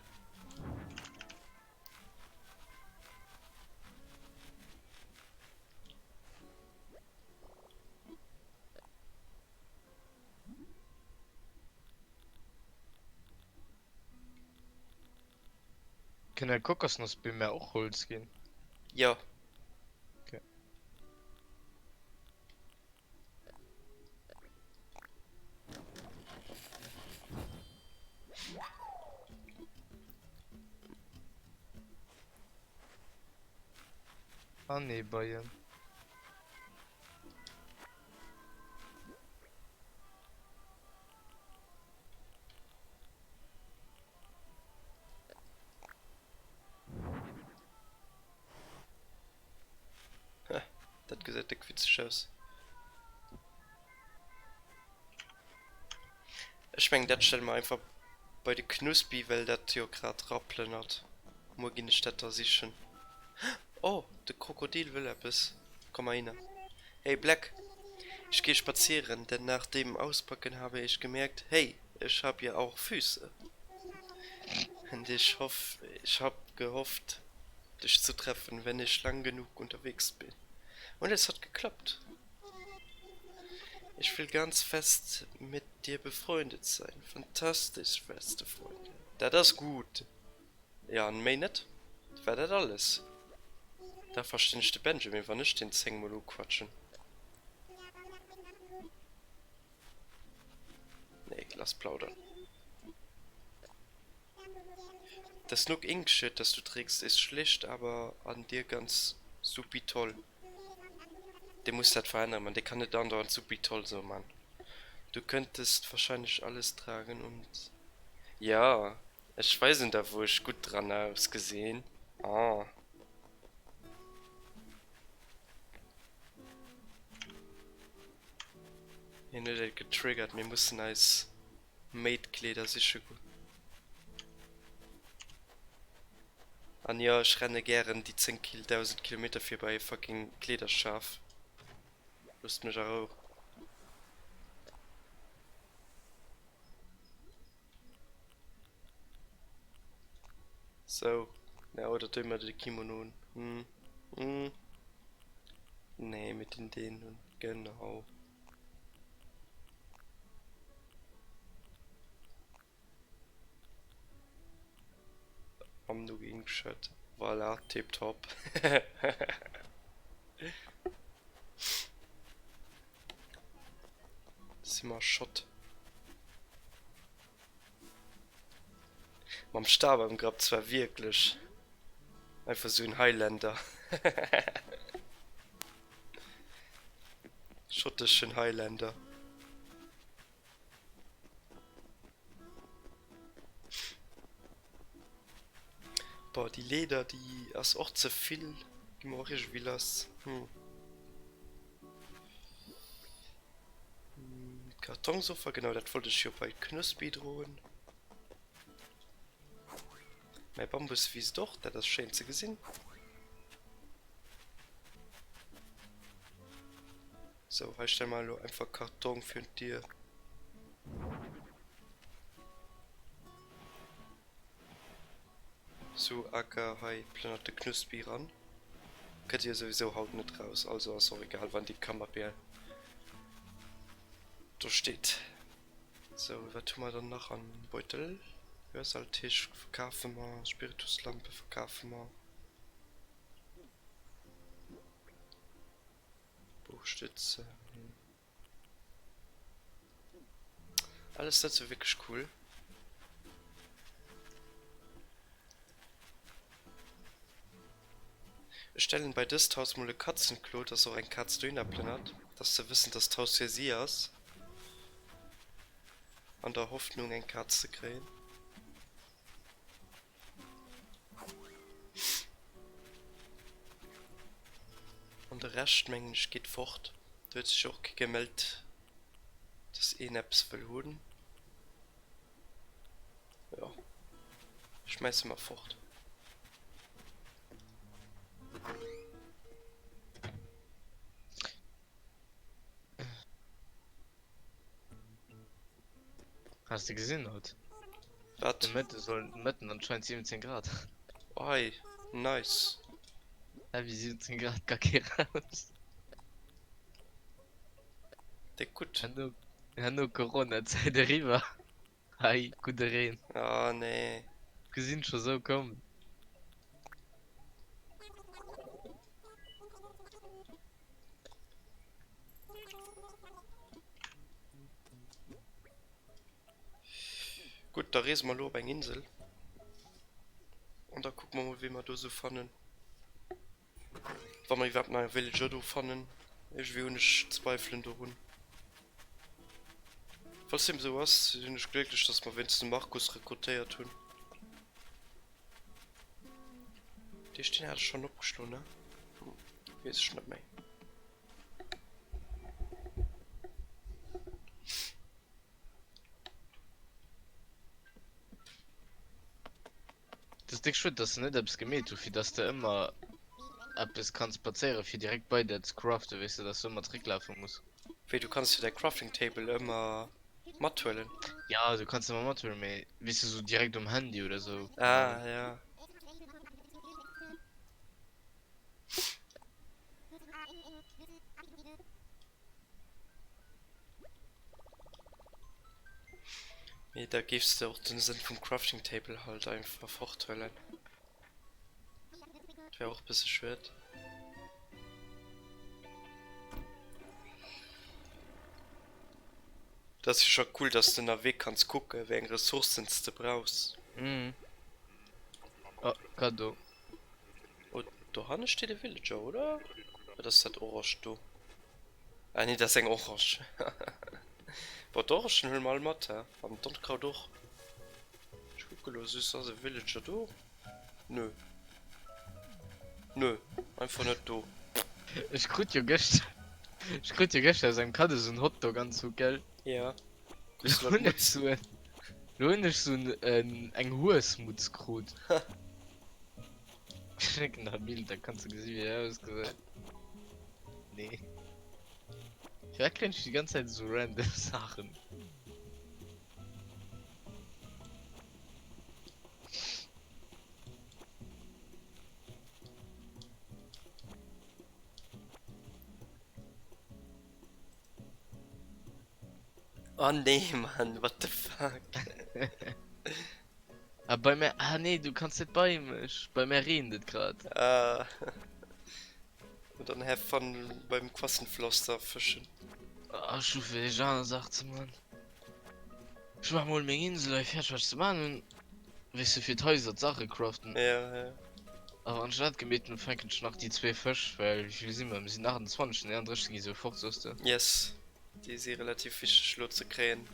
Kann der Kokosnuss bei mir auch Holz gehen? Ja. Okay. Ah ne, Bayern. Das gesagt, der witzig aus. Ich mein, das stellen wir einfach bei der Knuspi, weil das ja gerade rappeln hat. Morgen in der Stadt da sichern. Oh, der Krokodil will etwas. Komm mal rein. Hey Black, ich gehe spazieren, denn nach dem Auspacken habe ich gemerkt, hey, ich habe ja auch Füße. Und ich habe gehofft, dich zu treffen, wenn ich lang genug unterwegs bin. Und es hat geklappt. Ich will ganz fest mit dir befreundet sein. Fantastisch, beste Freunde. Das ist gut. Ja, und mehr nicht? War das alles? Da verstehe ich den Benjamin, wann ich den Zengmolo quatschen. Nee, lass plaudern. Das Nook Ink Shit, das du trägst, ist schlecht, aber an dir ganz supi toll. Der muss das verändern, man. Der kann nicht andauernd supi toll so, Mann. Du könntest wahrscheinlich alles tragen und... Ja, ich weiß nicht, da wo ich gut dran ausgesehen. Ah. Hier nicht getriggert, wir müssen als Mate-Kleider sicher gut. Und ja, ich renne gern die 10.000 Kilometer für bei fucking Kleiderschaf. Lust mich auch. So. Ja, oder tun wir die Kimono. Nee, mit den denen. Genau. Am du gegen Shirt. Voilà, tipptopp. Sind wir Schott. Mam Stab am Grab zwar wirklich. Einfach so ein Highlander. Schottischen Highlander. Boah, die Leder, die ist auch zu viel. Die mache ich wie das. Kartonsofa, genau, das wollte ich hier bei Knuspi drohen. Mein Bambus wies doch, da das schön zu gesehen. So, ich stell mal nur einfach Karton für dir. So, Acker, hi, planete Knuspi ran. Könnt ihr sowieso haut nicht raus, also ist auch egal, wann die Kammerbär da steht. So, was tun wir dann noch an Beutel? Hörsaltisch verkaufen wir, Spirituslampe verkaufen wir. Buchstütze. Alles dazu wirklich cool. Wir stellen bei das Haus mal ein Katzenklo, das auch ein Katzdönerplan hat, dass sie wissen, dass Haus hier sie ist. An der Hoffnung, ein Katze zu kriegen. Und der Rest, mensch, geht fort. Da wird sich auch gemeldet, dass Apps verloren. Ja. Schmeiß mal fort. Hast du gesehen heute? Was? Die Mitte sollen Mitten anscheinend 17 Grad. Oi, nice. Ja, wie 17 Grad kacke raus. Der gut. Ja, nur Corona-Zeit darüber. Hi, gute Reden. Ah, nee. Gesehen schon so kommen. Gut, da reisen wir nur bei Insel. Und da gucken wir mal, wie wir da so fanden. Wenn wir überhaupt mal Villager da fanden. Ich will nicht zweifeln daran. Falls dem sowas, bin ich glücklich, dass wir wenigstens Markus rekrutiert tun. Die stehen halt schon abgeschlossen, ne? Weiß ich nicht mehr. Das Ding schön, dass du nicht etwas gemäht, wie dass du immer etwas kannst spazieren, für direkt bei der zu craften, weißt du, dass du immer Trick laufen musst. Wie du kannst ja der Crafting Table immer mattwellen. Ja, du kannst immer machen, aber weißt du, so direkt am Handy oder so. Ah, ja. Nee, da gibst du auch den Sinn vom Crafting Table halt einfach fortwellen. Wäre auch ein bisschen schwer. Das ist schon cool, dass du nach Weg kannst gucken, welche Ressourcen du brauchst. Mhm. Oh, Kado. Oh, da hanne steht der Villager, oder? Das ist das Orange, du. Ah, nee, das ist ein Orange. Boah, doch, schon hol mal Mathe. Am Donnerstag doch. Ich gucke los, ist das ein Villager, du? Nö. Nö, einfach nicht du. Ich krieg ja gestern. Ich krieg ja gestern aus einem Kado so ein Hotdog anzug, gell? Ja. Lohn ich so ein. Lohn ich so ein hohes Mutskrut. Schicken nach Bild, da kannst du gesehen, wie er ausgesehen. Nee. Ich erkenne die ganze Zeit so random Sachen. Oh nee, Mann, what the fuck? Aber bei mir. Ah nee, du kannst nicht bei mir. Bei mir reden das gerade. Ah. Und dann have fun beim Quassenpflaster fischen. Ah, schon will Jean sagt man. Ich mach mal meine Insel, ich fertig was zu machen und. Weißt du, für Häuser Sache craften. Ja, ja. Aber anstatt gebeten fängt ich nach die zwei Fisch, weil ich will sehen, wir sind 28, ne? Und richtig so fort, so ist der. Yes. Die ist relativ wichtig, Schlo zu krähen.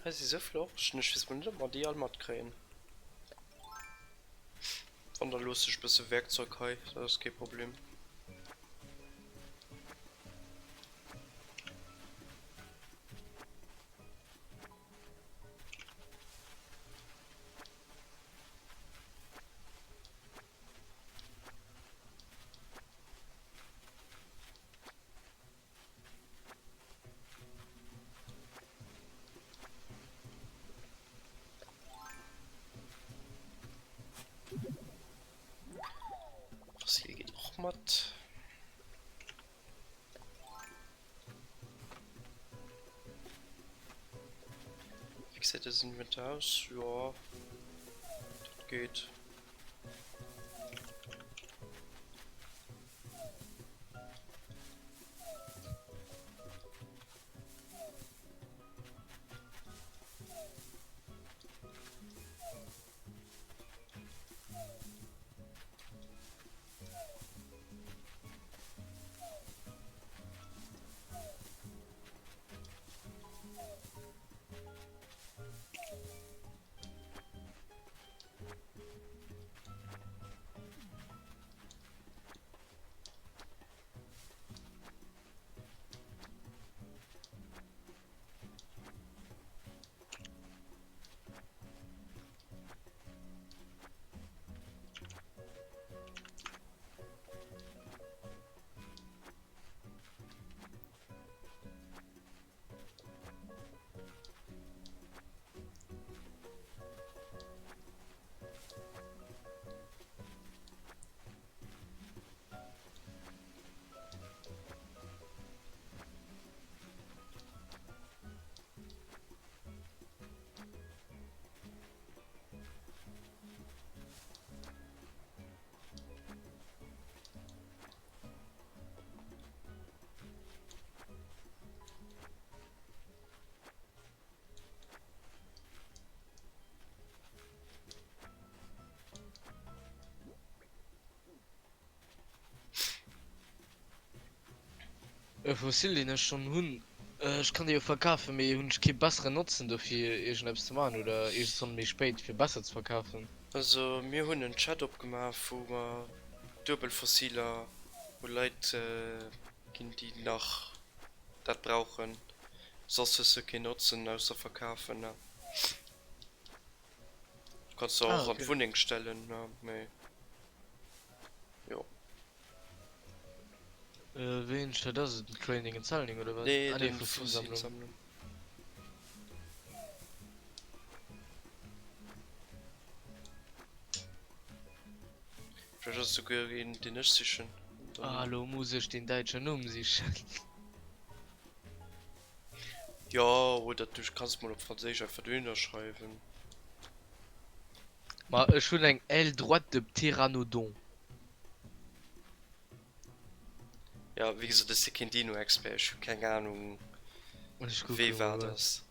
Ja, sie so flach, ich weiß nicht, mal die Almat krähen. Von der lustig bisschen Werkzeug, hey, das ist kein Problem. Was hier geht auch matt. Wie sieht das Inventar aus? Ja, das geht. Fossil den ist schon hun. Ich kann dir verkaufen, mir hun ich bessere Nutzen dafür, ich selbst zu machen oder ich soll mich spät für besser zu verkaufen. Also, mir haben einen Chat abgemacht, wo wir Doppelfossiler, wo Leute, die nach das brauchen. sonst hast du keinen Nutzen außer verkaufen, ne? Kannst du Ah, auch okay. an Wohnung stellen, ne? Nee. Jo. Wen steht das? Ein Training und Zahlen oder was? Nee, Ah, nee, den Fossilsammlung. Fossilsammlung. Vielleicht hast du sogar den dynastischen. Hallo, muss ich den deutschen sich. Ja, oder du kannst mal auf Französisch einfach Döner schreiben. Ma, schon ein L droite de Pteranodon. Ja, wie gesagt, das ist ja kein Dino-Expert, ich hab keine Ahnung, Und ich wie gucke war mal. das?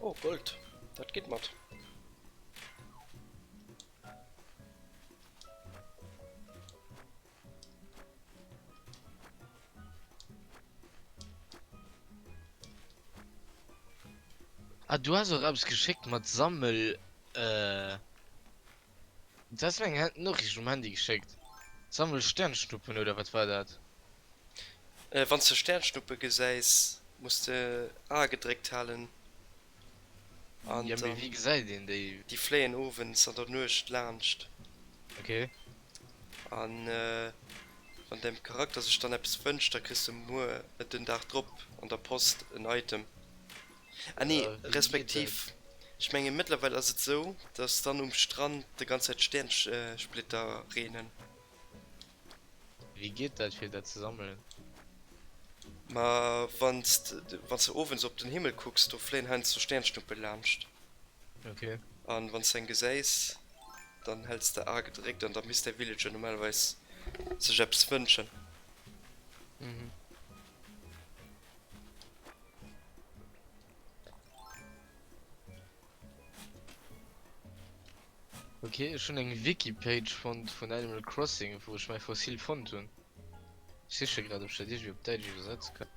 Oh, Gold. Das geht mal. Ah, du hast auch etwas geschickt mit Sammel. Das war mir noch nicht am Handy geschickt. Sammel Sternschnuppen oder was war das? Wenn du Sternschnuppe gesäß, musst du A gedrückt halten. Und Ja, mir wie gesagt, in der. die Fleen ovens an der Nucht launcht. Okay. Und von dem Charakter sich dann etwas wünscht, da kriegst du nur den Tag drauf an der Post ein Item. Ah nee, Wie respektiv. Ich meine, mittlerweile ist es so, dass dann um Strand die ganze Zeit Sternsplitter rennen. Wie geht das für das zu sammeln? Ma wann du ovens op den Himmel guckst, du flehen hein zur Sternschnuppe lacht. Okay. An wann sein Gesäis, dann hältst der A gedrückt und da miss der Villager normalerweise sich selbst wünschen. Mhm. Okay, schon eine Wiki-Page von Animal Crossing, wo ich mein Fossil von tun. Ich sehe schon gerade, ob ich das wie auf Deutsch übersetzen kann.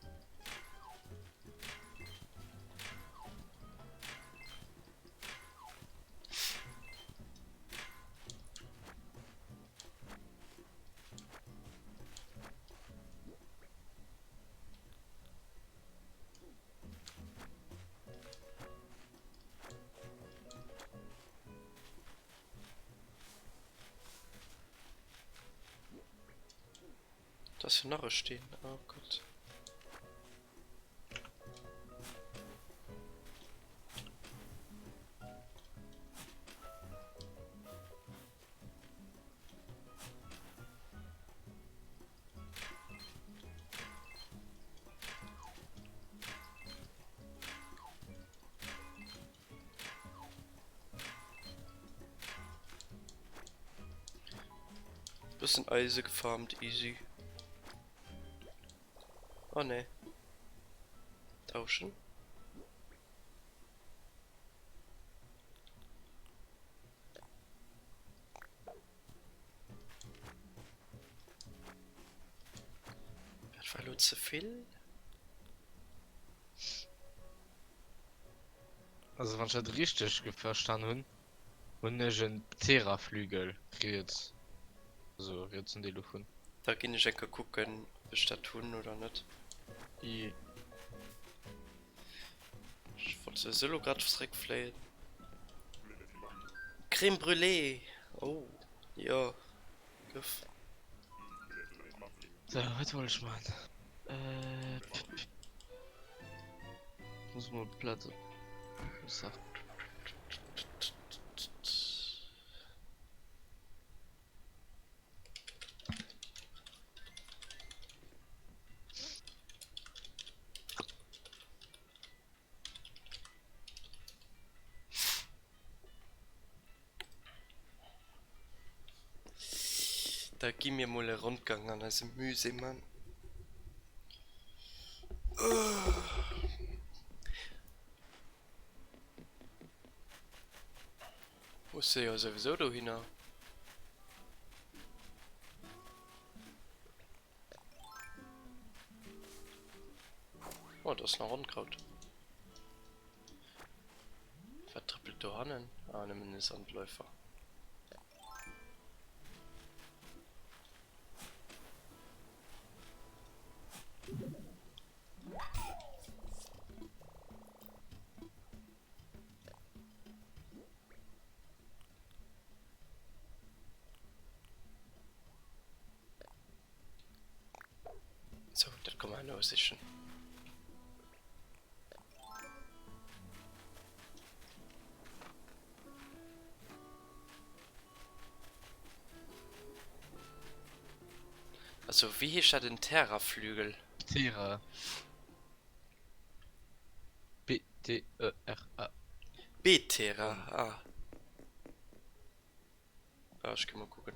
Das hier nachher stehen. Oh Gott. Bisschen Eise gefarmt, easy. Oh ne. Tauschen. Das war nur zu viel. Also, wenn ich das richtig verstanden habe, und ich einen Ptera-Flügel kriegt. So, jetzt ein Telefon. Da geh ich einfach gucken, ob ich das tun oder nicht. I. Ich wollte solo gerade direkt vielleicht. Creme Brûlée. Oh. Ja. Giff. So, was wollte ich machen? Muss mal Platte. Sag. Da gib mir mal einen Rundgang an diesem Museum, Mann. Muss ja sowieso da hin. Oh Oh, das ist noch Rundkraut. Was trippelt du an? Ah, ne Mindestlandläufer. So, das kann man nur sichern. Also, wie ist da den Terra-Flügel? Terra. B-T-E-R-A. B-Terra, ah. Ja, ich kann mal gucken.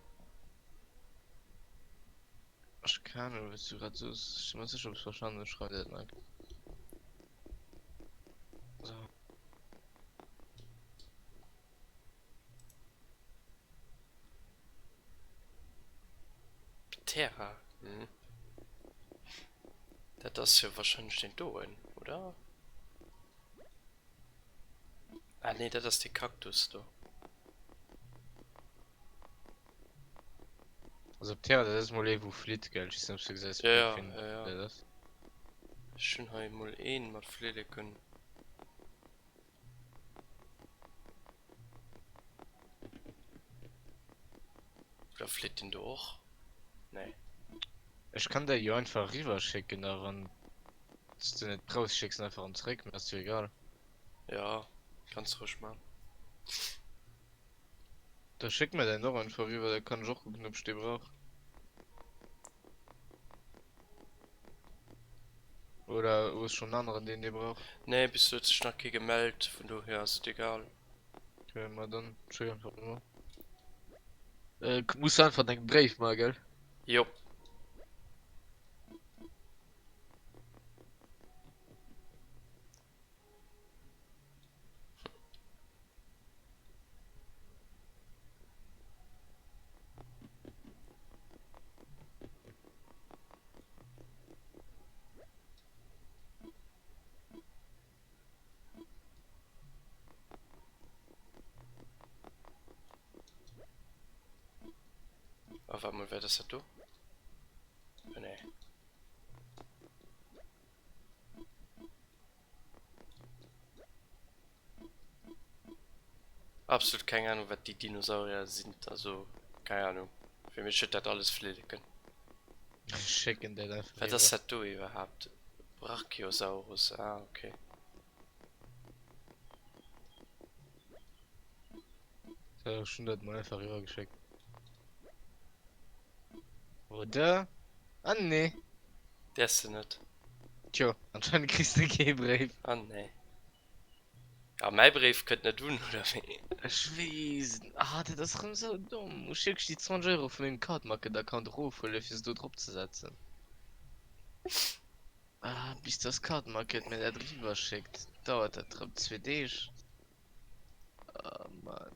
Ich kann nicht, was du gerade so. Ich weiß nicht, ob ich es verstanden habe. Schreib das mal. So. Terra. Hm. Das ist ja wahrscheinlich den Doen, oder? Ah, nee, das ist die Kaktus, da. Also, Terra, das ist mal wo Flit, gell? Ich hab's gesagt, Ja, ja, finden. ja, ja. Das. Schön halt mal einen mal pflegen können. Oder fliegt den doch? Nee. Ich kann dir ja einfach rüber schicken, aber wenn du nicht rausschickst, einfach einen Trick, mir ist dir egal. Ja, ganz ruhig machen. Da schick mir den noch einfach rüber, der kann ich auch gucken, ob ich den brauch. Oder wo ist schon einen anderen, den ihr braucht. Nee, bist du jetzt noch gemeldet, von du her ist es egal. Okay, mal dann schick einfach nur. Musst einfach den Brief mal, gell? Jo. Auf einmal wäre das ja du? Nee. Absolut keine Ahnung, was die Dinosaurier sind, also keine Ahnung. Für mich steht das alles fliegen. Schicken den einfach Was das hat du überhaupt? Brachiosaurus, ah, okay. Ja, schon das mal einfach rüber geschickt. Oder? Ah, nee. Der ist ja nicht. Tja, anscheinend kriegst du keinen Brief. Ah, nee. Ja, mein Brief könnt nicht tun, oder wie? Ich weiß. Ah, das ist so dumm. Du schickst die 20 € für den Cardmarket-Account ruf, für du drauf zu setzen. Ah, bis das Cardmarket mir da drüber schickt. Dauert das drauf 2D. Ah, Mann.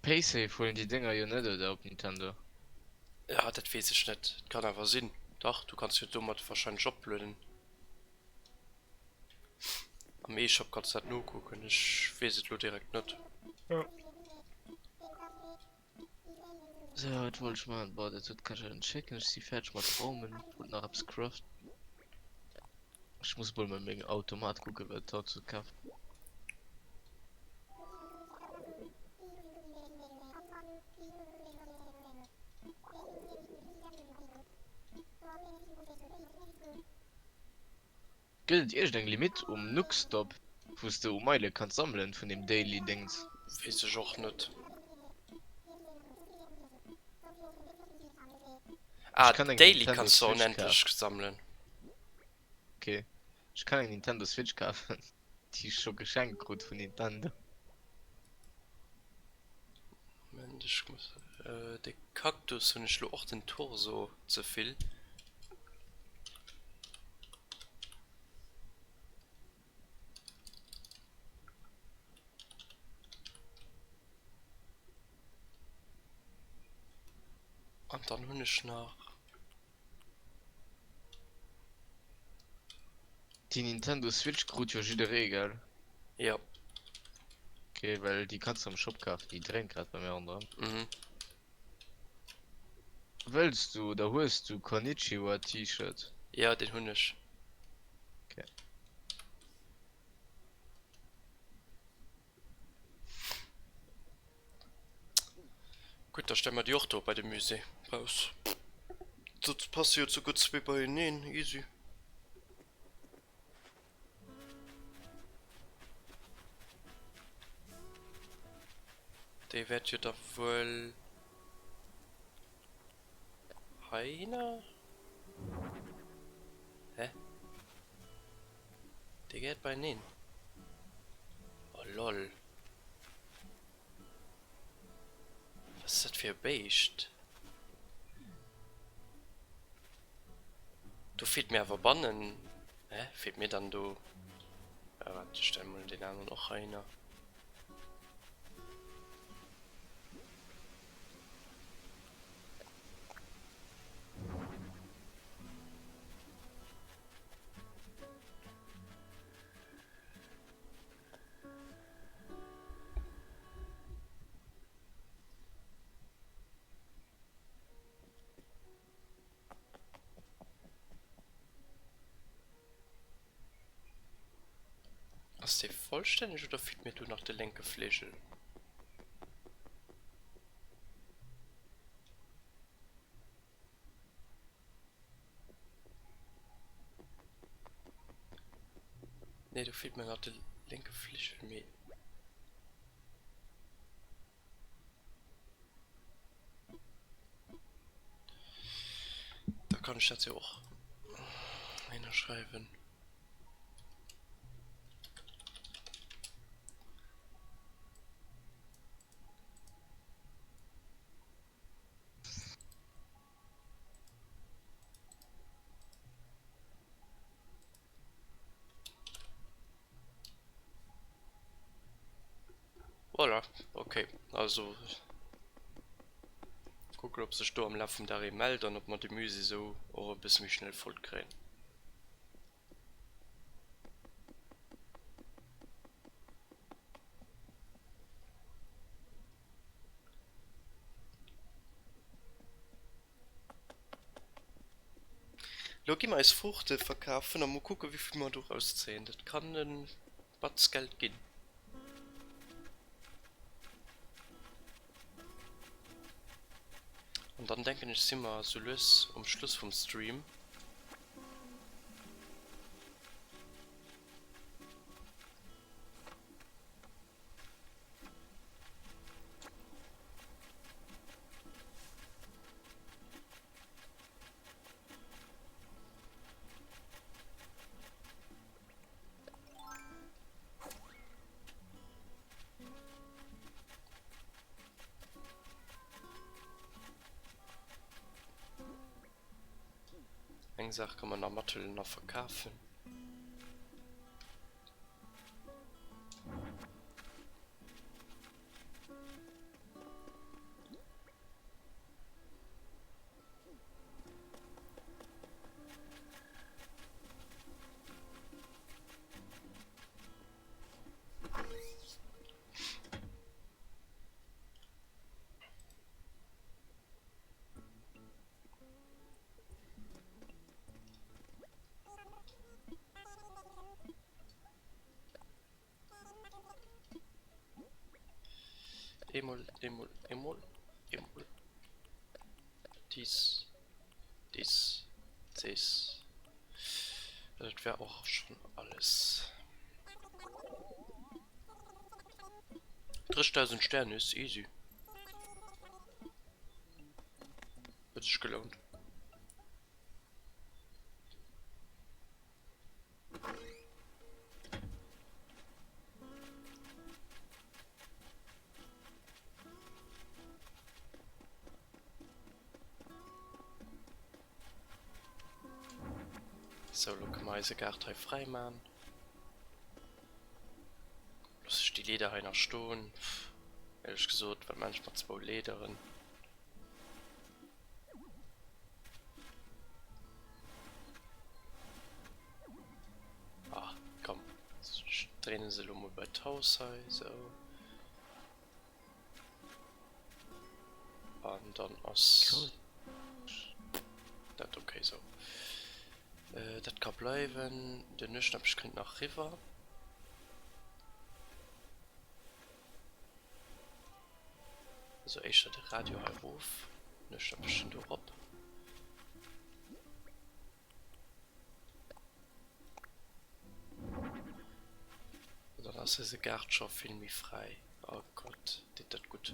Paysafe holen die Dinger ja nicht oder auf Nintendo. Ja, das weiß ich nicht. Kann einfach Sinn. Doch, du kannst ja dummer wahrscheinlich uploaden. Am E-Shop kannst du das nur gucken. Ich weiß es nur direkt nicht. Ja. So, was wollte ich machen? Boah, das kann ich dann checken. Ich sie fertig mit Raumen und nach abs Craft. Ich muss wohl mal mit dem Automat gucken, wer dort zu kaufen. Gilt ihr denn Limit um Nookstop? Wusste du Meile kannst sammeln von dem Daily Dings. Weiß ich auch nicht. Ah, kann einen Daily Nintendo kannst du Switch unendlich sammeln. Okay. Ich kann einen Nintendo Switch kaufen. Die ist schon geschenkt gut von Nintendo. Moment, ich muss. Der Kaktus und ich auch den Torso zu viel. Und dann hun ich nach. Die Nintendo Switch gut ja jede Regel. Ja. Okay, weil die kannst du am Shop kaufen, die drehen gerade bei mir anderen. Mhm. Willst du, da holst du Konnichiwa T-Shirt. Ja, den hun ich. Okay. Gut, da stellen wir die auch da bei dem Musee raus. Das passiert so gut wie bei ihnen, easy. Der wird ja da wohl... Heiner? Hä? Der geht bei ihnen. Oh lol. Was ist das für ein Beist? Du fehlt mir verbannen. Hä? Fehlt mir dann du... Ja, warte, stellen wir den anderen noch einer. Ist der vollständig oder fehlt mir du noch der linke Fläche? Ne, du fehlt mir noch der linke Fläche mehr. Da kann ich das ja auch einer schreiben. Voilà, okay, also gucken, ob sich da am Laufen da meldet und ob man die Müse so auch ein bisschen schnell voll kriegen. Schau mal als Fruchte verkaufen und mal gucken, wie viel man daraus ziehen. Das kann ein Batz Geld gehen. Und dann denke ich, sind wir so los am Schluss vom Stream. Eine Sache kann man noch Mattel noch verkaufen. Emul. Dies. Das wäre auch schon alles. 3000 Sterne ist easy. Wird sich gelohnt. So, look mal, diese Karte frei machen. Lass ich die Leder einer Stunde. Ehrlich gesagt, weil manchmal zwei Lederen. drehen sie mal bei 1000 so. Und dann aus das okay so. Das kann bleiben. Der Nisch abschritt nach River. Also ich hatte Radio Ruf. Nisch abschritt Europa. Dann hast du diese Gartschaft viel mehr frei. Oh Gott, das ist gut.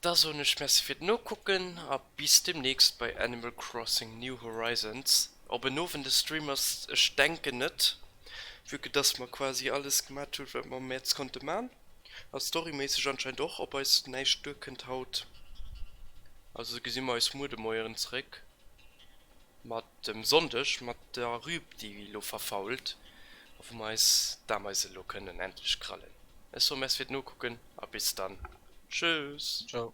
Da so nicht mehr wird nur gucken, ab bis demnächst bei Animal Crossing New Horizons. Aber nur wenn die Streamers denken nicht, für das man quasi alles gemacht hat, was man jetzt konnte man. Als storymäßig anscheinend doch, aber es nicht stückend haut. Also gesehen wir als Mudemäuren zurück. Mit dem Sonntag, mit der Rüb, die lo verfault. Auf meist damals lo können endlich krallen. Es so, es wird nur gucken, ab bis dann. Tschüss. Ciao.